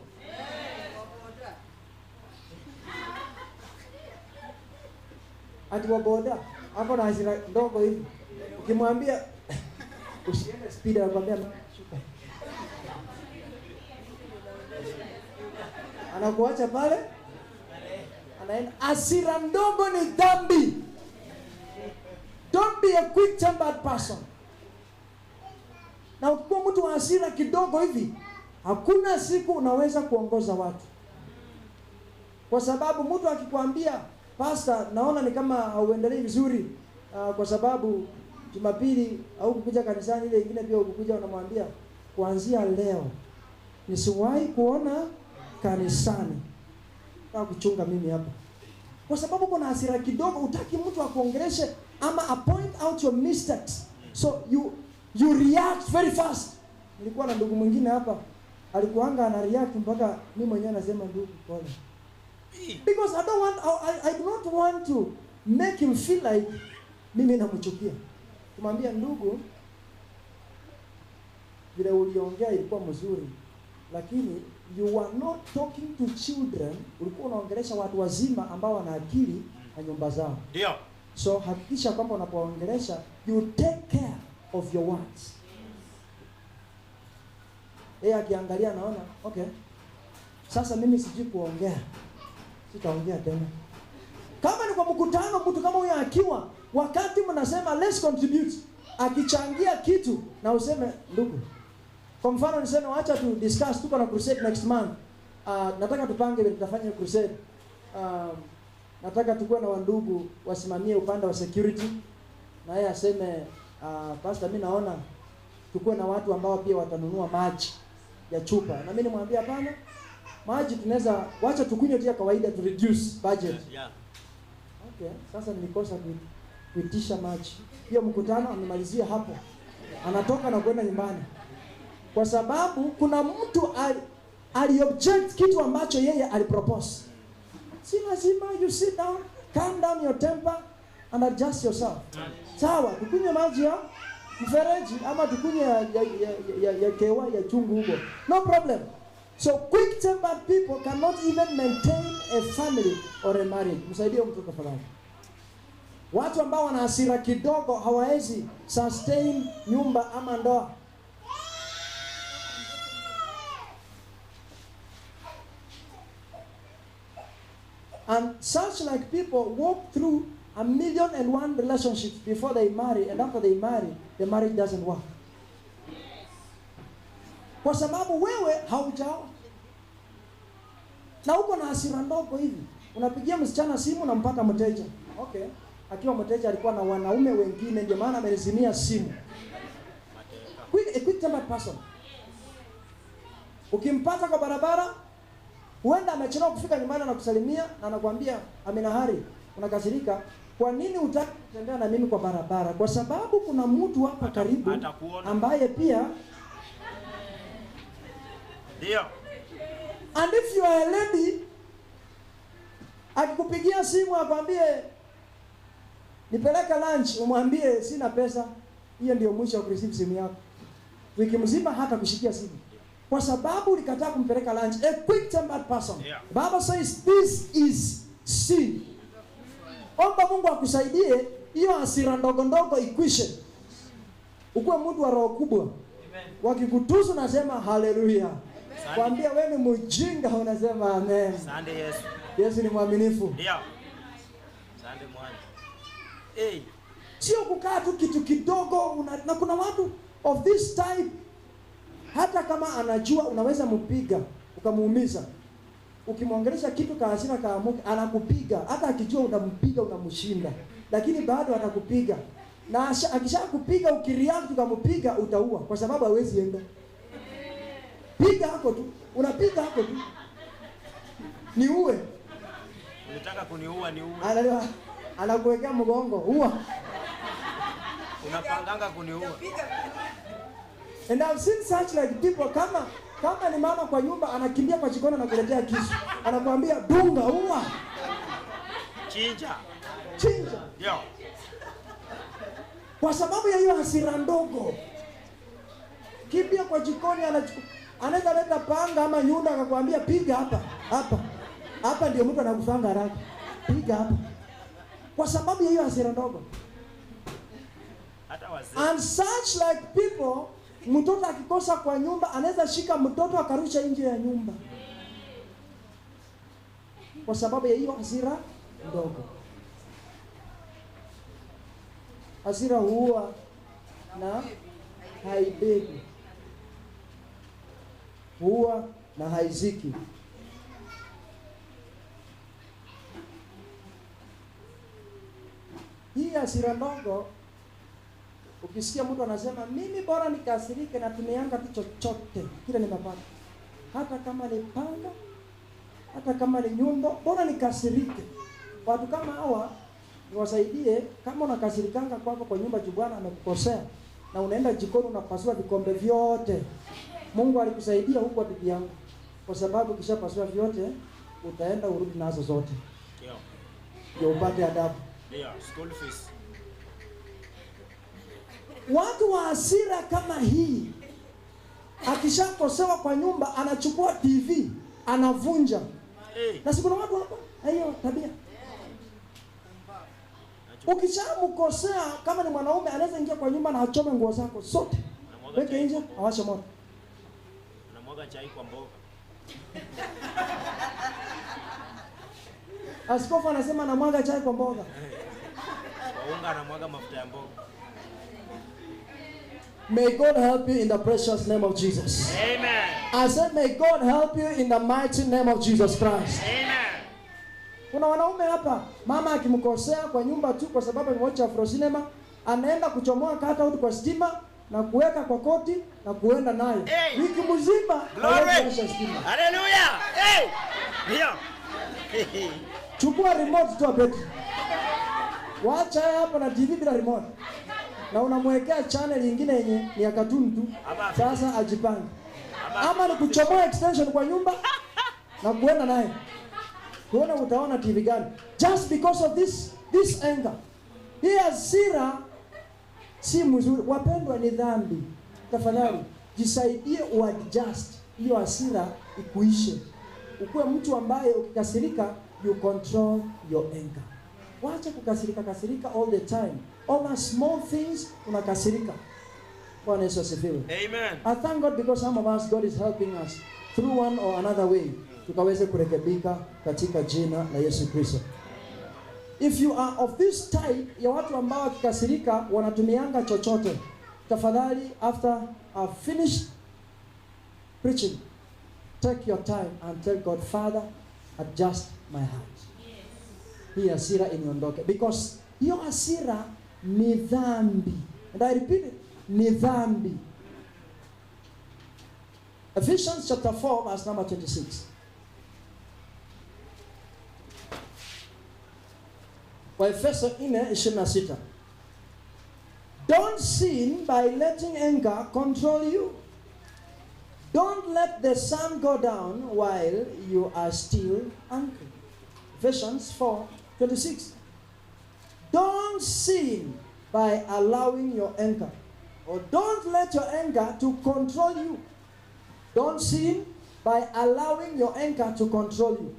Ati waboda hapo na hasira ndogo hivi. Ukimwambia usiende speed, anakuambia shuka. Anakuacha pale. Anaenda. Hasira ndogo ni dhambi. Don't be a quick-tempered person. Na ukiwa mtu wa hasira kidogo hivi, hakuna siku unaweza kuongoza watu. Kwa sababu mtu akikwambia, pastor, naona ni kama hauendelei vizuri, kwa sababu Jumapili au kukuja kanisani, ile nyingine pia ukukuja, unamwambia, kuanzia leo nisiwahi kuona kanisani. Na kuchunga mimi hapa. Kwa sababu kuna hasira kidogo, utaki mtu akuongeleshe ama point out your mistakes. So you react very fast. Nilikuwa na ndugu mwingine hapa, alikuanga ana react mpaka mimi mwenyewe nasema, ndugu, pole. Because I do not want to make him feel like mimi namchukia. Kumwambia, ndugu, vile uliongea ilikuwa mzuri, lakini you were not talking to children, ulikuwa unaongelesha watu wazima ambao wana akili na nyumba zao. Ndio. So hakikisha kwamba unapoongelesha you take care of your words. Yeye akiangalia naona, okay, sasa mimi sijui kuongea, sitaongea tena. Kama ni kwa mkutano, mtu kama huyo akiwa, wakati mnasema let's contribute, akichangia kitu na useme, ndugu, kwa mfano niseme acha tu discuss, tuko na crusade next month. Nataka tupange vile tutafanya crusade. Nataka tukue na wandugu wasimamie upande wa security. Na yeye aseme, pastor, mimi naona tukue na watu ambao pia watanunua maji ya chupa. Na mimi nimwambie, hapana, maji tunaweza wacha tukunywe tu ya kawaida, to reduce budget. Yeah. Okay, sasa nilikosa kuitisha maji. Hiyo mkutano amemalizia hapo. Anatoka na kwenda nyumbani. Kwa sababu kuna mtu ali-object kitu ambacho yeye alipropose. Si lazima you sit down, calm down your temper and adjust yourself. Sawa, tukunywe maji ya mfereji ama tukunywe ya kewa ya chungu huko. No problem. So quick-tempered people cannot even maintain a family or a marriage. Msaidie mtu tafadhali. Watu ambao wana hasira kidogo hawawezi sustain nyumba ama ndoa. And such like people walk through 1,000,001 relationships before they marry, and after they marry, the marriage doesn't work. Kwa sababu wewe haujaoa. Na uko na hasira ndogo hivi. Unapigia msichana simu na mpata mteja. Okay. Akiwa mteja alikuwa na wanaume wengine, ndio maana amelizimia simu. A quick-tempered person. Ukimpata kwa barabara, huenda amechelewa kufika nyumbani na kusalimia na anakuambia, Amina Hari, unakasirika, kwa nini hutaki kutembea na mimi kwa barabara? Kwa sababu kuna mtu hapa karibu ambaye pia ndio. And if you are a lady, akikupigia simu akwambie nipeleka lunch, umwambie sina pesa, hiyo ndio mwisho wa kureceive simu yako. wiki mzima hata kushikia simu, kwa sababu ulikataa kumpeleka lunch. A quick-tempered person. Yeah. The Bible says this is sin. Omba Mungu akusaidie hiyo hasira ndogo ndogo ikwishe. Ukuwe mtu wa roho kubwa. Wakikutusu nasema haleluya. Kwambia wewe ni mjinga unasema amen. Asante Yesu. Yesu ni mwaminifu. Ndio. Asante mwana. Hey. Sio kukaa tu kitu kidogo na kuna watu of this type, hata kama anajua unaweza mpiga ukamuumiza. Ukimwongelesha kitu kahasira kaamuke anakupiga, hata akijua unampiga unamshinda, lakini bado atakupiga. Na akishakupiga ukireact ukampiga utaua, kwa sababu hawezi enda. Piga hapo tu, unapiga hapo tu. Ni uwe. Unataka kuniua ni uwe. Anakuwekea mgongo, ua. Unapanganga kuniua. And I've seen such like people, kama ni mama kwa nyumba anakimbia kwa jikoni na kuletea kisu. Anakuambia dunga, ua. Chinja. Ndio. Kwa sababu ya hiyo hasira ndogo. Kimbia kwa jikoni, anaweza leta panga ama nyundo akakwambia piga hapa. Hapa ndio mtu anakufanga haraka. Piga hapa. Kwa sababu ya hiyo hasira ndogo. Hata wazee. And such like people, mtoto akikosa kwa nyumba anaweza shika mtoto akarusha nje ya nyumba. Kwa sababu ya hiyo hasira ndogo. Hasira huwa na haibegi. Huwa na haiziki. Hii hasira ndogo, ukisikia mtu anasema mimi bora nikasirike na tumeanga tu chochote kile nimepata, hata kama ni panga, hata kama ni nyundo, bora nikasirike. Watu kama hawa niwasaidie. Kama unakasirikanga kwako kwa nyumba juu Bwana amekukosea na unaenda jikoni unapasua vikombe vyote, Mungu alikusaidia huko bibi yangu, kwa sababu ukishapasua vyote utaenda urudi nazo zote. Ndio upate adabu. Ndio, school fees. Watu wa hasira kama hii, akishakosewa kwa nyumba anachukua TV anavunja. Hey. Na sikuna watu hapa hiyo tabia. Ukishamkosea kama ni mwanaume anaweza ingia kwa nyumba na achome nguo zako zote. Weke nje, awashe moto. Anamwaga chai kwa mboga. Askofu anasema anamwaga chai kwa mboga. Kwa unga anamwaga mafuta ya mboga. May God help you in the precious name of Jesus. Amen. I said may God help you in the mighty name of Jesus Christ. Amen. Kuna wanaume hapa, mama akimkosea kwa nyumba tu kwa sababu amewacha Afro Cinema, anaenda kuchomoa kata out kwa stima na kuweka kwa koti na kuenda nayo. Hey. Wiki mzima hawezi stima. Hallelujah. Hey. Ndio. Chukua remote tu hapo. Wacha hapa na TV bila remote. Na unamwekea channel nyingine yenye ni ya cartoon tu. Sasa ajipange. Ama ni kuchomoa extension kwa nyumba na kuenda naye. Kuona utaona TV gani? Just because of this anger. Hii hasira si mzuri. Wapendwa, ni dhambi. Tafadhali jisaidie uadjust hiyo hasira ikuishe. Ukuwe mtu ambaye ukikasirika you control your anger. Wacha kasirika all the time. All the small things unakasirika. Bwana Yesu asifiwe. Amen. I thank God because some of us, God is helping us through one or another way. Tukaweze kurekebika katika jina la Yesu Kristo. If you are of this type ya watu ambao wakikasirika wanatumianga chochote, tafadhali after I've finished preaching, take your time and tell God, Father, adjust my heart. Hii hasira iniondoke. Because hiyo hasira ni dhambi. And I repeat it, ni dhambi. Ephesians chapter 4 verse number 26. Waefeso 4:26. Don't sin by letting anger control you. Don't let the sun go down while you are still angry. Ephesians 4:26. Don't sin by allowing your anger Or don't let your anger to control you. Don't sin by allowing your anger to control you.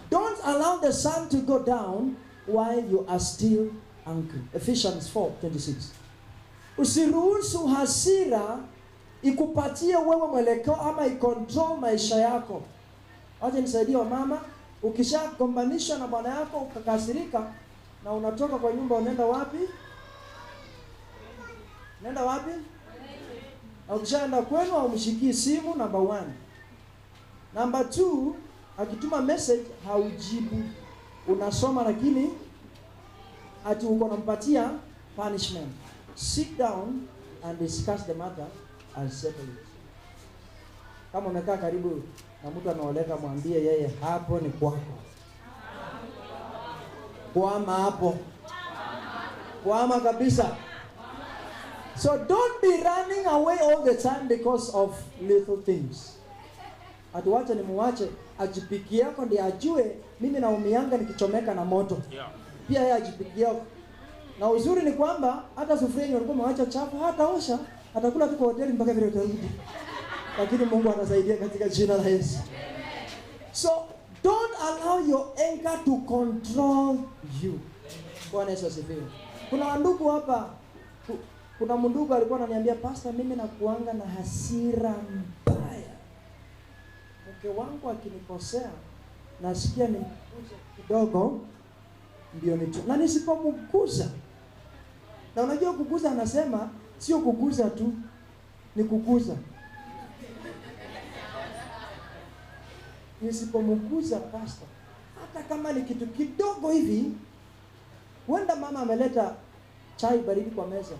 Don't allow the sun to go down while you are still angry. Ephesians 4:26. Usiruhusu hasira ikupatie wewe mwelekeo ama ikontrol maisha yako. Wacha nisaidie mama, ukishagombanishwa na bwana yako ukakasirika na unatoka kwa nyumba unaenda wapi? Unaenda wapi? Na ukishaenda kwenu au mshikii simu number 1. Number 2, akituma message haujibu. Unasoma lakini ati uko nampatia punishment. Sit down and discuss the matter and settle it. Kama umekaa karibu na mtu anaoleka, mwambie yeye hapo ni kwako. Kwama hapo. Kwama kabisa. So don't be running away all the time because of little things. Atuache ni muache ajipikie yako ndiye ajue mimi naumianga nikichomeka na moto. Yeah. Pia yeye ajipikie yako. Na uzuri ni kwamba hata sufuria yenyewe ulikuwa umeacha chafu hata osha, atakula tu kwa hoteli mpaka vile utarudi. Lakini Mungu anasaidia katika jina la Yesu. So don't allow your anger to control you. Bwana Yesu asifiwe. Kuna ndugu hapa, kuna mndugu alikuwa ananiambia, pastor, mimi nakuanga na hasira mbaya. Mke wangu akinikosea nasikia nimkuze kidogo ndio nitu. Na nisipomkuza. Na unajua kukuza, anasema sio kukuza tu, ni kukuza. Nisipomkuza pastor, hata kama ni kitu kidogo hivi, huenda mama ameleta chai baridi kwa meza,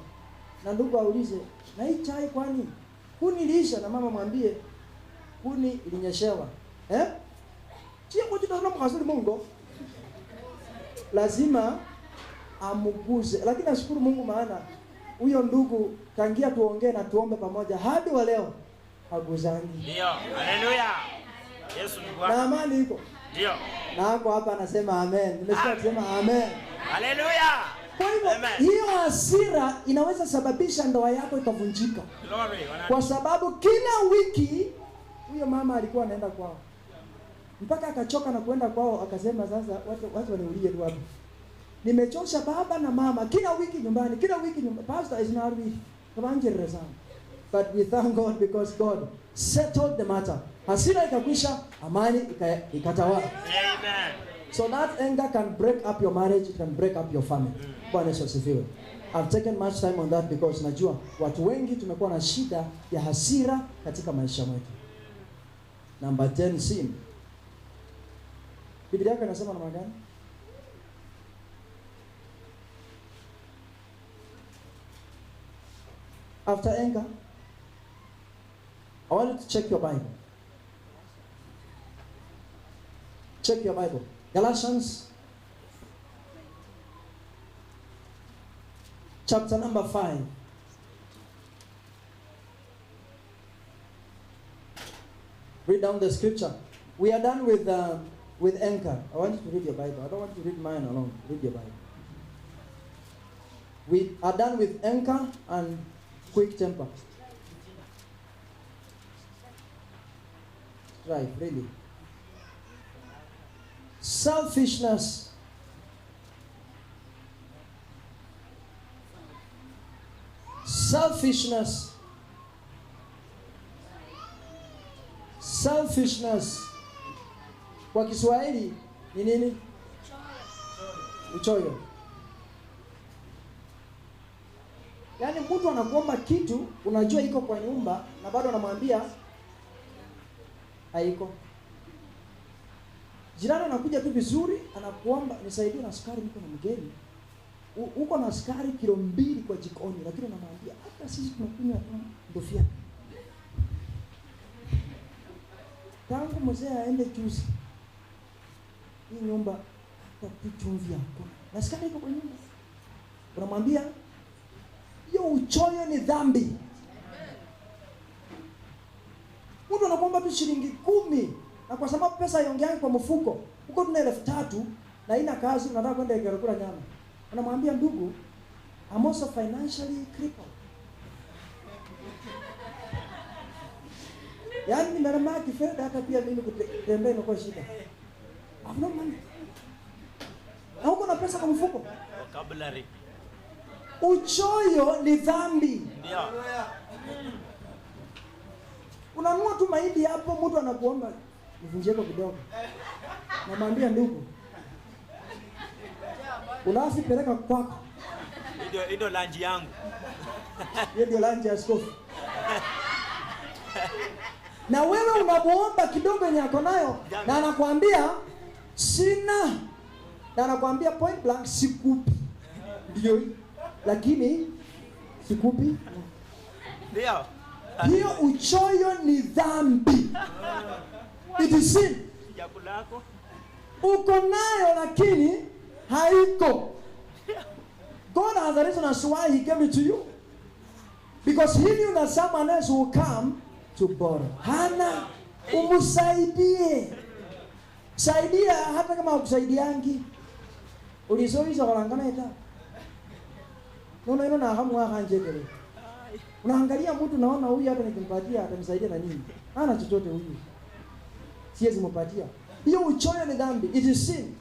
na ndugu aulize, na hii chai kwani kuni lisha? Na mama mwambie kuni ilinyeshewa. Sio kwa kitu tunamwona mkazuri Mungu. Lazima amuguze. Lakini nashukuru Mungu, maana huyo ndugu tangia tuongee na tuombe pamoja hadi wa leo haguzangi. Ndio. Haleluya. Yesu ni Bwana. Na amani iko. Ndio. Na hapo hapa anasema amen. Nimesikia kusema amen. Haleluya. Kwa hivyo hiyo hasira inaweza sababisha ndoa yako ikavunjika. Glory. Kwa sababu kila wiki huyo mama alikuwa anaenda kwao. Mpaka akachoka na kuenda kwao, akasema sasa watu waniulie tu hapa. Nimechosha baba na mama kila wiki nyumbani, kila wiki nyumbani. Pastor is not with. Kabanjere sana. But we thank God because God settled the matter. Hasira ikakwisha, amani ikatawala. Amen. So that anger can break up your marriage, it can break up your family. Bwana Yesu asifiwe. I've taken much time on that because najua watu wengi tumekuwa na shida ya hasira katika maisha yetu. Number 10, sin. Biblia yako inasema namna gani? After anger, I want you to check your Bible. Check your Bible. Galatians chapter number 5. Read down the scripture. We are done with anger. I want you to read your Bible. I don't want you to read mine alone. Read your Bible. We are done with anger and quick temper. Right, really. Selfishness. Selfishness. Selfishness. Kwa Kiswahili ni nini? Uchoyo. Yaani mtu anakuomba kitu, unajua iko kwa nyumba na bado anamwambia haiko. Jirani anakuja tu vizuri, anakuomba nisaidie na sukari, niko na mgeni. Uko na sukari kilo 2 kwa jikoni, lakini unamwambia hata sisi tunakunywa tu ndofia. Tangu mzee aende juzi, hii nyumba hata chumvi yako. Na sukari iko kwa nyumba. Unamwambia hiyo uchoyo ni dhambi. Mtu anakuomba tu shilingi 10 na kwa sababu pesa haiongeani kwa mfuko, uko tuna 3,000 na ina kazi, unataka kwenda kula nyama. Unamwambia ndugu, I'm also financially crippled. Yaani nimerema kifedha hata pia mimi kutembea inakuwa shida. Hakuna money. Na uko na pesa kwa mfuko? Vocabulary. Uchoyo ni dhambi. Ndio. Unanunua tu mahindi hapo, mtu anakuomba nivunjeko kidogo. Namwambia ndugu, unafi peleka kwako. Ndio lunch yangu. Hiyo ndio lunch ya askofu. Na wewe unamuomba kidogo yenye ako nayo na anakuambia sina. Na anakuambia point blank sikupi. Ndio. Lakini sikupi. Ndio. Hiyo uchoyo ni dhambi. It is sin. Chakula yako. Uko nayo lakini haiko. God has a reason as to why he gave it to you. Because he knew that someone else will come to borrow. Hana, umusaidie. Saidia hata kama ukusaidiangi. Ulizoiza walangana ita. Nono na hamu hanje kile. Unaangalia mtu naona huyu hata nikimpatia atamsaidia na nini? Hana chochote huyu. Siwezi mpatia. Hiyo uchoyo ni dhambi. It is sin.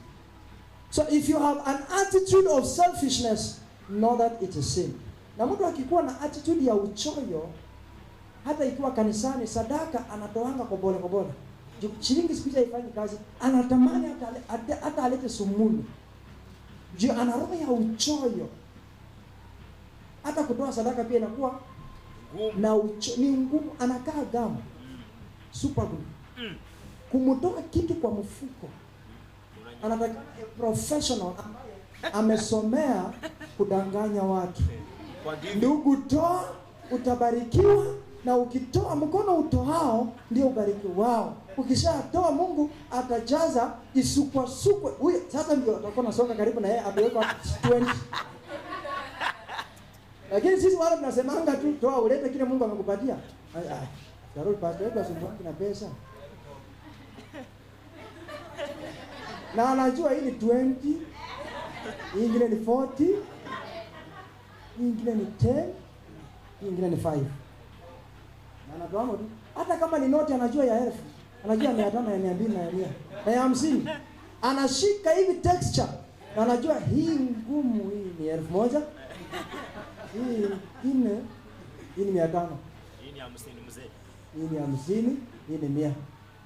So if you have an attitude of selfishness, know that it is sin. Na mtu akikuwa na attitude ya uchoyo, hata ikiwa kanisani sadaka anatoanga kwa bole. Shilingi siku hizi haifanyi kazi. Anatamani hata alete sumuni. Je, ana roho ya uchoyo. Hata kutoa sadaka pia inakuwa na ni ngumu, anakaa gamu. Super good. Kumutoa kitu kwa mfuko. Anataka professional amesomea kudanganya watu. Ndugu, toa utabarikiwa, na ukitoa mkono utoao ndio ubarikiwa wao. Ukishatoa Mungu atajaza isukwe. Huyo sasa ndio atakuwa nasonga karibu na yeye ataweka 20. Lakini sisi wale tunasemanga tu toa ulete kile Mungu amekupatia. Darul pastor wetu asumbuki na pesa. Na anajua hii ni 20, hii ingine ni 40, hii ingine ni 10, hii ingine ni 5. Na anatoa tu. Hata kama ni noti anajua ya 1000, anajua 500 ya 200 na ya 100 na ya 50. Anashika hivi texture. Na anajua hii ngumu, hii ni 1000. Hii ni 500. Hii ni 50 mzee. Hii ni 50, hii ni 100.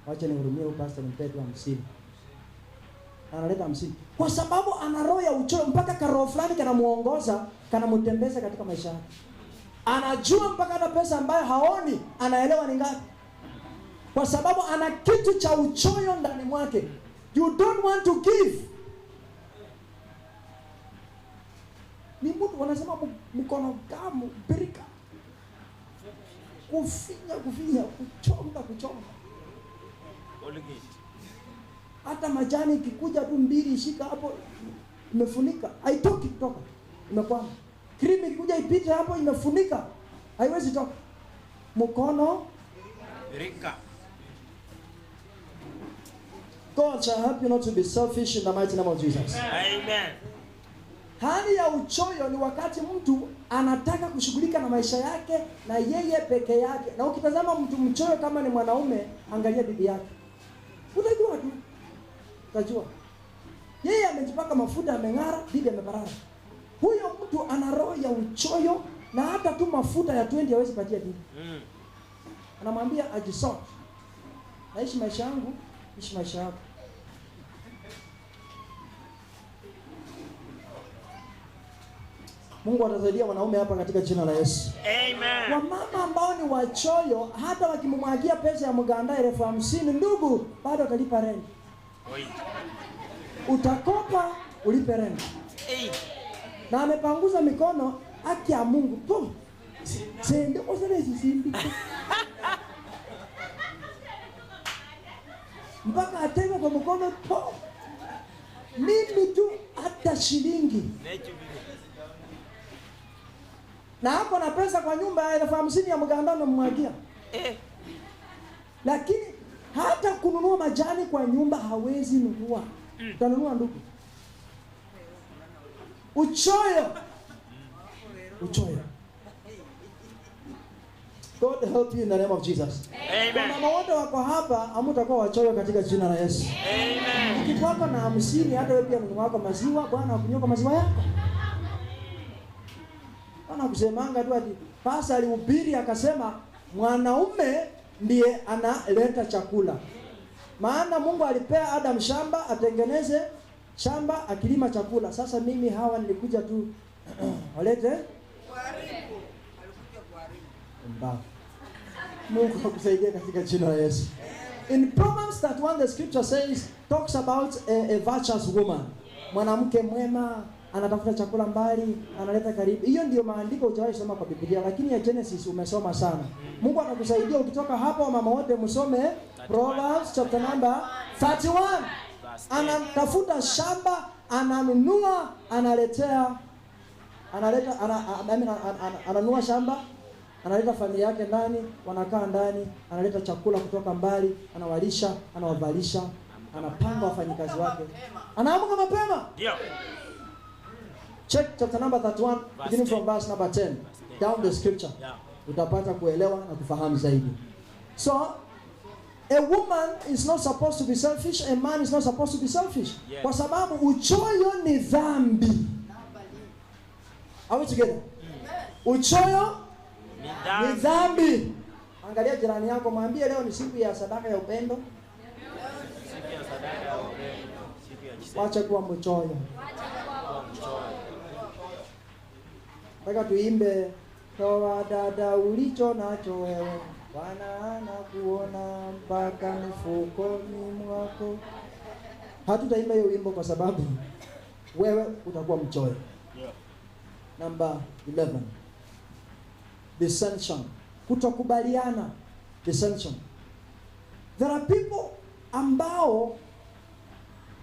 Wacha nihurumie huyu pastor nimpe 50. Analeta 50. Kwa sababu ana roho ya uchoyo, mpaka karoho fulani kanamuongoza, kanamtembeza katika maisha yake. Anajua mpaka hata pesa ambayo haoni, anaelewa ni ngapi. Kwa sababu ana kitu cha uchoyo ndani mwake. You don't want to give. Ni mtu wanasema mkono gamu, birika. Kufinya, kuchoma. Hata majani ikikuja tu mbili shika hapo imefunika. Haitoki kutoka. Imekwama. Cream ikikuja ipite hapo imefunika. Haiwezi toka. Mkono Rika. God shall help you not to be selfish in the mighty name of Jesus. Amen. Hali ya uchoyo ni wakati mtu anataka kushughulika na maisha yake na yeye peke yake. Na ukitazama mtu mchoyo kama ni mwanaume, angalia bibi yake. Utajua tu. Utajua. Yeye amejipaka mafuta ameng'ara, bibi ameparara. Huyo mtu ana roho ya uchoyo, na hata tu mafuta ya 20 hawezi patia bibi. Anamwambia ajisort. Naishi maisha yangu, ishi maisha yako. Mungu atasaidia wanaume hapa katika jina la Yesu. Amen. Wamama ambao ni wachoyo, hata wakimumwagia pesa ya mganda 50,000, ndugu, bado utalipa rent. Utakopa ulipe rent. Na amepanguza mikono, haki ya Mungu. Pum. Sende osele simbi. Mpaka atenge kwa mkono, pum. Mimi tu hata shilingi. Na hapo na pesa kwa nyumba ya 50,000 ya mganda unamwagia. Lakini hata kununua majani kwa nyumba hawezi nunua. Utanunua ndugu. Uchoyo. God help you in the name of Jesus. Kwa Amen. mama wote wako hapa, hamtakuwa wachoyo katika jina la Yesu. Amen. Ukitwako na 50 hata wewe pia mnunua wako maziwa, Bwana akunywa maziwa yako. Bwana kusemanga tu ati pasa alihubiri akasema mwanaume ndiye analeta chakula. Maana Mungu alipea Adam shamba atengeneze shamba akilima chakula. Sasa mimi hawa nilikuja tu walete Kuharibu. Alikuja kuharibu. mbao. Mungu akusaidie katika jina la Yesu. In Proverbs 31 the scripture says talks about a virtuous woman. Mwanamke mwema anatafuta chakula mbali, analeta karibu. Hiyo ndio maandiko hujawahi soma kwa Biblia, lakini ya Genesis umesoma sana. Mungu anakusaidia ukitoka hapo, mama wote msome Proverbs chapter number 31. Anatafuta shamba, ananunua, ananunua shamba, analeta familia yake ndani, wanakaa ndani, analeta chakula kutoka mbali, anawalisha, anawavalisha, anapanga wafanyikazi wake. Anaamka mapema. Ndio. Check chapter number 31 beginning from verse number 10 down the scripture. Yeah. Utapata kuelewa na kufahamu zaidi. So a woman is not supposed to be selfish, a man is not supposed to be selfish. Yeah. Kwa sababu uchoyo ni dhambi. Are we together? Uchoyo Ni ni dhambi. Angalia jirani yako, mwambie leo ni siku ya sadaka ya upendo. siku ya sadaka ya upendo, siku ya kisema. Wacha kuwa mchoyo. Nataka tuimbe toa dada ulicho nacho wewe, Bwana anakuona mpaka mfukoni mwako. Hatutaimba hiyo wimbo kwa sababu wewe utakuwa mchoyo. Yeah. Number 11. Dissension. Kutokubaliana. Dissension. There are people ambao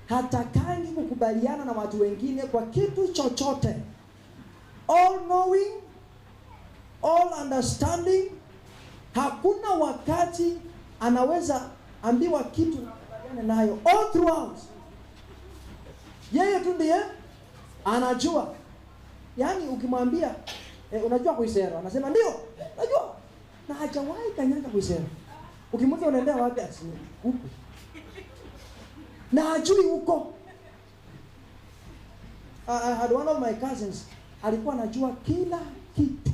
hatakangi kukubaliana na watu wengine kwa kitu chochote. All knowing, all understanding. Hakuna wakati anaweza ambiwa kitu na kubaliana nayo. All throughout. Yeye tu ndiye anajua. Yaani ukimwambia unajua kuisera, anasema ndio, najua. Na hajawahi kanyanga kuisera. Ukimuuliza unaendea wapi, asema huko. Na hajui huko. I had one of my cousins alikuwa anajua kila kitu.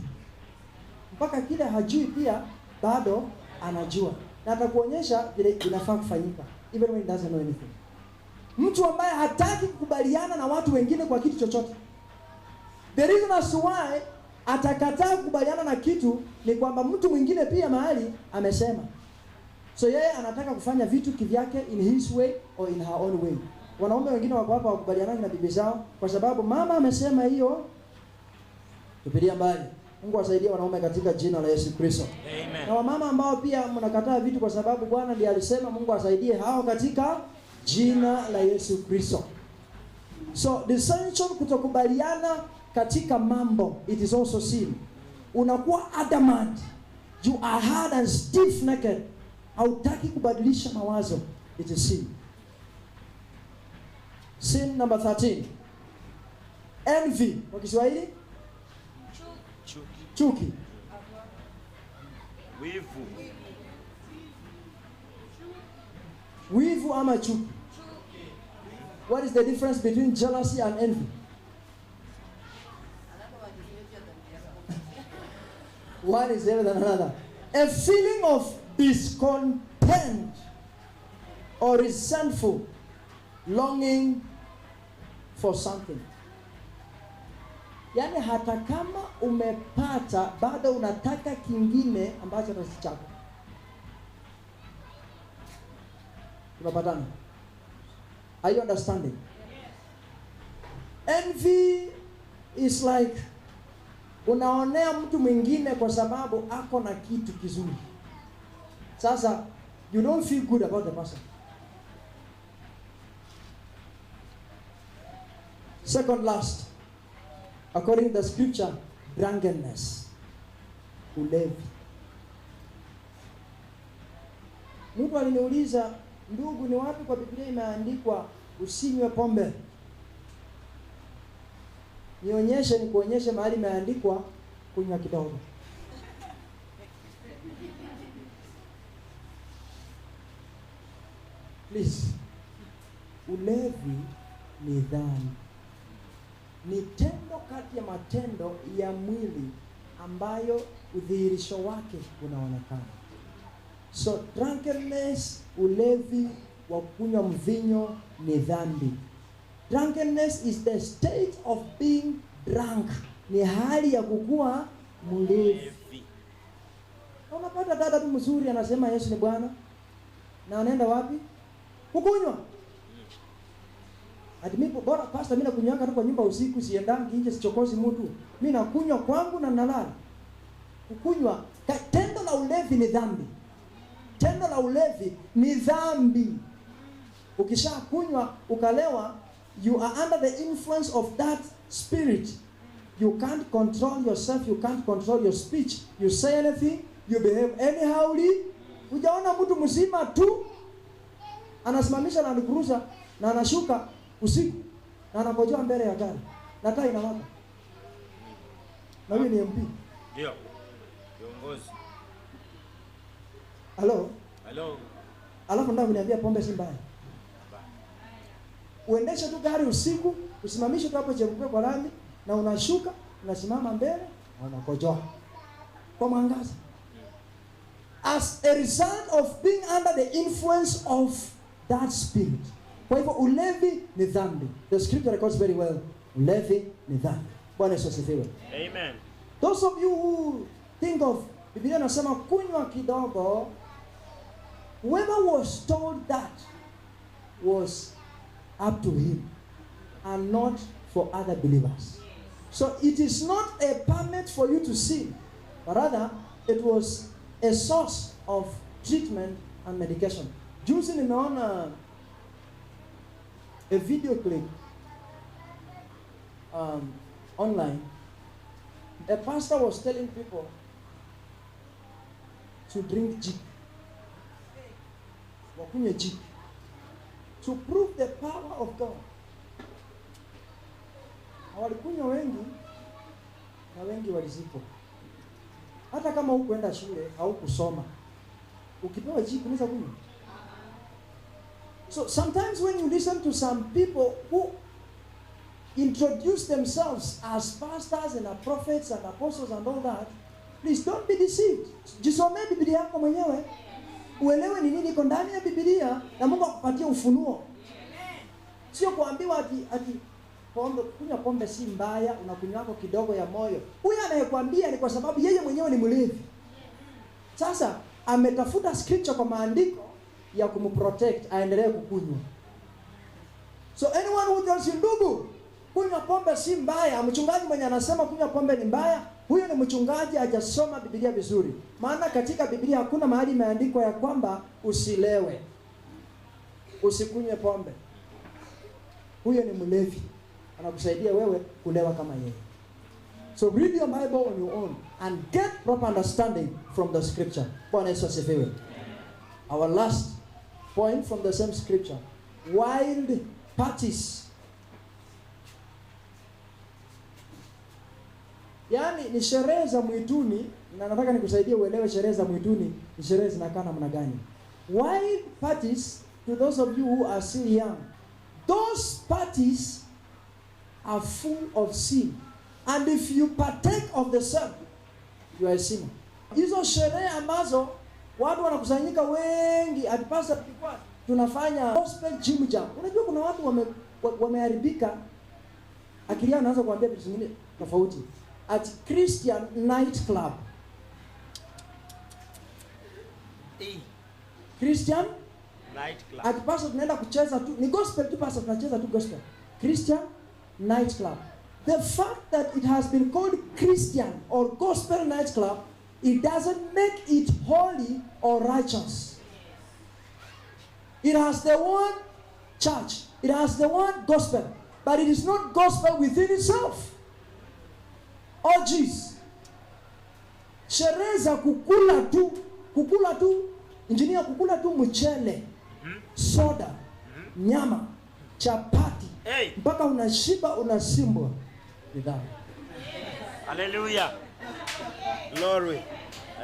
Mpaka kile hajui pia bado anajua. Na atakuonyesha vile inafaa kufanyika even when he doesn't know anything. Mtu ambaye hataki kukubaliana na watu wengine kwa kitu chochote. The reason as to why atakataa kukubaliana na kitu ni kwamba mtu mwingine pia mahali amesema. So yeye anataka kufanya vitu kivyake in his way or in her own way. Wanaume wengine wako hapa wakubaliana na bibi zao kwa sababu mama amesema hiyo. Tupilia mbali. Mungu asaidie wanaume katika jina la Yesu Kristo. Amen. Na wamama ambao pia mnakataa vitu kwa sababu Bwana ndiye alisema, Mungu asaidie hao katika jina la Yesu Kristo. So dissension, kutokubaliana katika mambo, it is also sin. Unakuwa adamant. You are hard and stiff necked. Hautaki kubadilisha mawazo. It is sin. Sin number 13. Envy. Kwa Kiswahili? Chuki. Wivu. Wivu ama chuki. What is the difference between jealousy and envy? One is better than another. A feeling of discontent or resentful, longing for something. Yaani hata kama umepata bado unataka kingine ambacho si chako. Tunapatana? Are you understanding? Envy is like unaonea mtu mwingine kwa sababu ako na kitu kizuri. Sasa you don't feel good about the person. Second last, according to the scripture, drunkenness. Ulevi. Mtu aliniuliza, ndugu, ni wapi kwa Biblia imeandikwa usinywe pombe? Nionyeshe, nikuonyeshe mahali imeandikwa kunywa kidogo. Please. Ulevi ni dhambi. Ni tendo kati ya matendo ya mwili ambayo udhihirisho wake unaonekana. So drunkenness, ulevi wa kunywa mvinyo ni dhambi. Drunkenness is the state of being drunk. Ni hali ya kukua mlevi. Unapata dada tu mzuri anasema Yesu ni Bwana. Na anaenda wapi? Kukunywa. Ati mimi bora pastor mimi nakunywanga tu kwa nyumba usiku, siendangi nje, sichokozi mtu. Mimi nakunywa kwangu na nalala. Kukunywa, tendo la ulevi ni dhambi. Tendo la ulevi ni dhambi. Ukishakunywa ukalewa, you are under the influence of that spirit. You can't control yourself, you can't control your speech. You say anything, you behave anyhowly. Ujaona mtu mzima tu anasimamisha Land Cruiser na anashuka usiku na anakojoa mbele ya gari na taa inawaka. Na huyu ni MP. Ndio. Kiongozi. Hello? Hello. Alafu ndio kuniambia pombe si mbaya. Uendeshe tu gari usiku, usimamishe tu hapo chebuke kwa lami na unashuka, unasimama mbele na unakojoa kwa mwangaza. As a result of being under the influence of that spirit. Kwa hivyo ulevi ni dhambi. The scripture records very well. Ulevi ni dhambi. Bwana Yesu asifiwe. Amen. Those of you who think of, Biblia inasema kunywa kidogo, whoever was told that was up to him and not for other believers. So it is not a permit for you to sin, but rather it was a source of treatment and medication. Juzi nimeona a video clip online. A pastor was telling people to drink Jik. Wakunywe Jik. To prove the power of God. Walikunywa wengi na wengi walizikwa. Hata kama hukuenda shule au kusoma, ukipewa Jik unaweza kunywa. So sometimes when you listen to some people who introduce themselves as pastors and prophets and apostles and all that, please don't be deceived. Jisomee Biblia yako mwenyewe, uelewe ni nini iko ndani ya Biblia na Mungu akupatie ufunuo. Sio kuambiwa ati pombe, kunywa pombe si mbaya, unakunywa kidogo ya moyo. Huyu anayekwambia ni kwa sababu yeye mwenyewe ni mlevi. Sasa ametafuta scripture kwa maandiko ya kumprotect aendelee kukunywa. So anyone who tells you ndugu, kunywa pombe si mbaya, mchungaji mwenye anasema kunywa pombe ni mbaya, huyo ni mchungaji hajasoma Biblia vizuri. Maana katika Biblia hakuna mahali imeandikwa ya kwamba usilewe, usikunywe pombe. Huyo ni mlevi, anakusaidia wewe kulewa kama yeye. So read your Bible on your own and get proper understanding from the scripture. Bwana Yesu asifiwe. Our last point from the same scripture. Wild parties. Yaani ni sherehe za mwituni, na nataka nikusaidie uelewe sherehe za mwituni ni sherehe zinakaa namna gani. Wild parties, to those of you who are still young, those parties are full of sin. And if you partake of the same, you are a sinner. Hizo sherehe ambazo watu wanakusanyika wengi, atipasa tukikuwa tunafanya gospel gym jam. Unajua kuna watu wameharibika, akili yao anaanza kuambia vitu vingine tofauti. At Christian night club. Christian Night club. atipasa tunaenda kucheza tu, ni gospel tu, pasa tunacheza tu gospel. Christian night club. The fact that it has been called Christian or gospel night club, it doesn't make it holy or righteous. It has the word church. It has the word gospel. But it is not gospel within itself. Orgies. Sherehe za kukula tu, injinia kukula tu mchele, soda, nyama, chapati, mpaka unashiba unasimbwa. Hallelujah. Glory.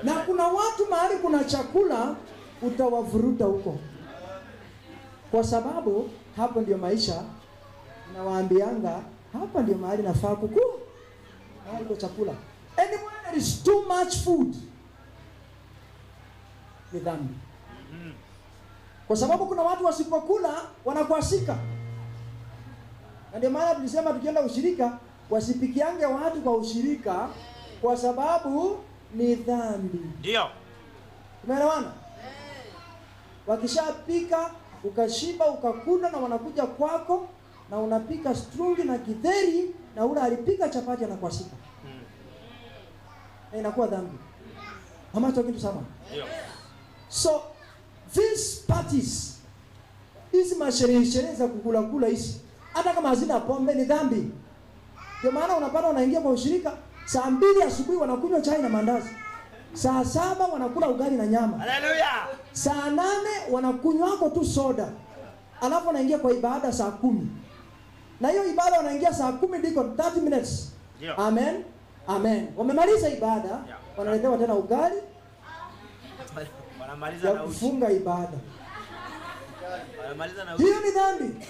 Na kuna watu mahali kuna chakula utawavuruta huko. Kwa sababu hapo ndio maisha, nawaambianga hapa ndio mahali nafaa kukua. Hapo chakula. Anywhere there is too much food ni dhambi. Kwa sababu kuna watu wasipokula wanakwasika. Na ndio maana tulisema tukienda ushirika wasipikiange watu kwa ushirika kwa sababu ni dhambi. Ndio. Umeelewana? Wakishapika ukashiba ukakula na wanakuja kwako na unapika strungi na githeri na ule alipika chapati anakwasika. Na inakuwa dhambi. Ama talking to someone. Ndio. So these parties, hizi masherehe za kukula hizi, hata kama hazina pombe ni dhambi. Ndio maana unapata wanaingia kwa ushirika saa 2 asubuhi wanakunywa chai na mandazi. Saa 7 wanakula ugali na nyama. Haleluya. Saa 8 wanakunywa wako tu soda. Alafu wanaingia kwa ibada saa 10. Na hiyo ibada wanaingia saa 10 ndiko 30 minutes. Ndio. Amen. Amen. Wamemaliza ibada, wanaletewa tena ugali. Wanamaliza Ya na uji. kufunga ibada. Wanamaliza na uji. Hiyo ni dhambi.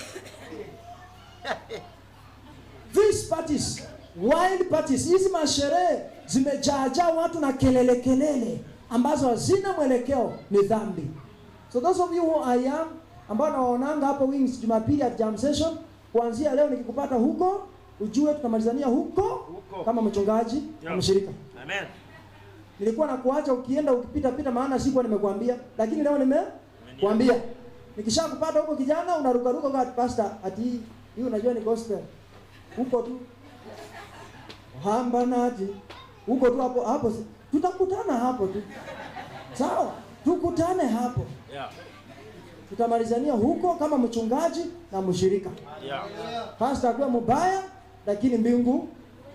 These parties, wild parties, hizi masherehe zimejaa watu na kelele ambazo hazina mwelekeo, ni dhambi. So those of you who are young ambao nawaonanga hapo Wings Jumapili at jam session, kuanzia leo nikikupata huko, ujue tutamalizania huko kama mchungaji na mshirika. Amen. Nilikuwa nakuacha ukienda ukipita maana sikuwa nimekuambia, lakini leo nimekuambia. Nikishakupata huko kijana unaruka kwa pastor ati hii unajua ni gospel. Huko tu. Hamba naji. Huko tu hapo tutakutana hapo tu. Sawa? Tukutane hapo. Yeah. Tutamalizania huko kama mchungaji na mshirika. Yeah. Pastor akiwa mbaya lakini mbingu.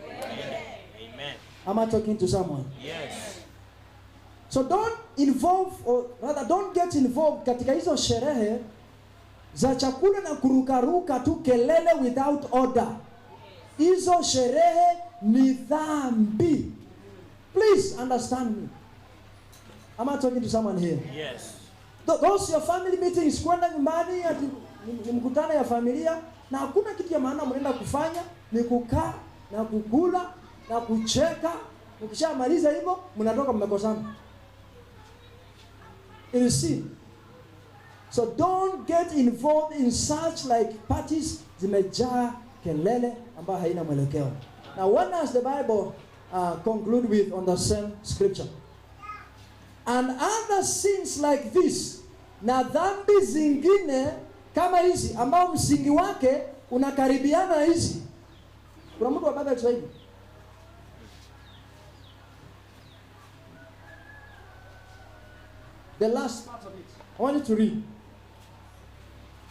Amen. Am I talking to someone? Yes. So don't involve, or rather don't get involved katika hizo sherehe za chakula na kurukaruka tu kelele without order. Hizo sherehe ni dhambi. Please understand me. Am I talking to someone here? Yes. Those your family meetings, kwenda nyumbani ati ni mkutano ya familia na hakuna kitu ya maana mnaenda kufanya, ni kukaa na kukula na kucheka. Ukishamaliza hivyo mnatoka mmekosana. It is sin. So don't get involved in such like parties zimejaa kelele ambayo haina mwelekeo. Now what does the Bible conclude with on the same scripture? And other sins like this, na dhambi zingine kama hizi ambao msingi wake unakaribiana na hizi. Kuna mtu wa Biblia Kiswahili? The last part of it. I want you to read.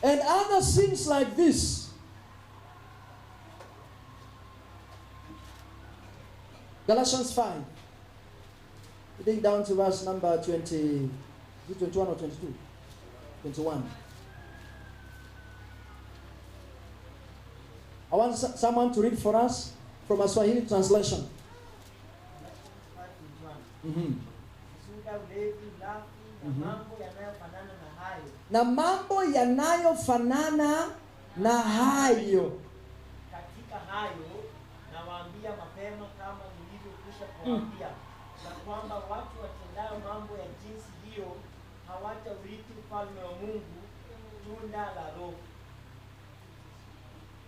And other sins like this. Galatians 5. You take down to verse number 20, 21 or 22? 21. I want someone to read for us from a Swahili translation. Mm-hmm. Na mambo yanayofanana na hayo. Katika hayo nawaambia mapema kama nilivyokwisha kuwaambia, na kwamba watu watendao mambo ya jinsi hiyo hawataurithi ufalme wa Mungu. Tunda la Roho.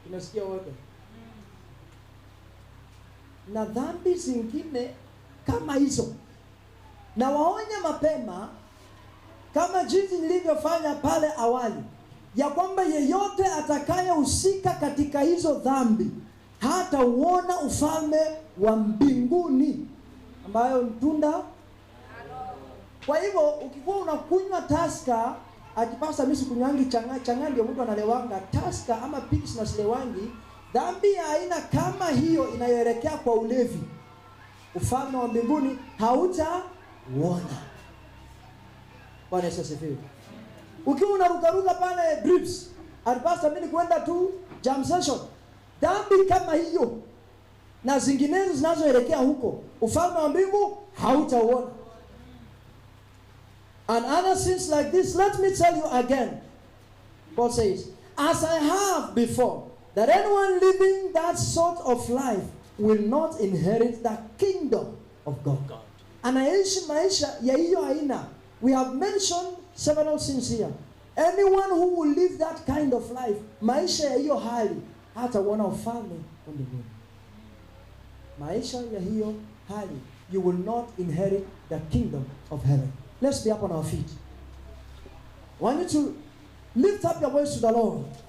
Tunasikia wote. Na dhambi zingine kama hizo, na waonya mapema kama jinsi nilivyofanya pale awali, ya kwamba yeyote atakayehusika katika hizo dhambi hata uona ufalme wa mbinguni, ambayo mtunda. Kwa hivyo ukikuwa unakunywa Tusker, akipasa mimi sikunywangi changa ndio mtu analewanga Tusker ama Pix na silewangi, dhambi ya aina kama hiyo inayoelekea kwa ulevi, ufalme wa mbinguni hautaona. Bwana Yesu asifiwe. Ukiwa unarukaruka pale drips, alipasa mimi kwenda tu jam session, dhambi kama hiyo na zinginezo zinazoelekea huko, ufalme wa mbingu hautaona. And other sins like this, let me tell you again, Paul says, as I have before, that anyone living that sort of life will not inherit the kingdom of God. Anaishi maisha ya hiyo aina. We have mentioned several things here. Anyone who will live that kind of life, maisha ya hiyo hali, hatauona ufalme wa mbinguni. Maisha ya hiyo hali, you will not inherit the kingdom of heaven. Let's be up on our feet. I want you to lift up your voice to the Lord.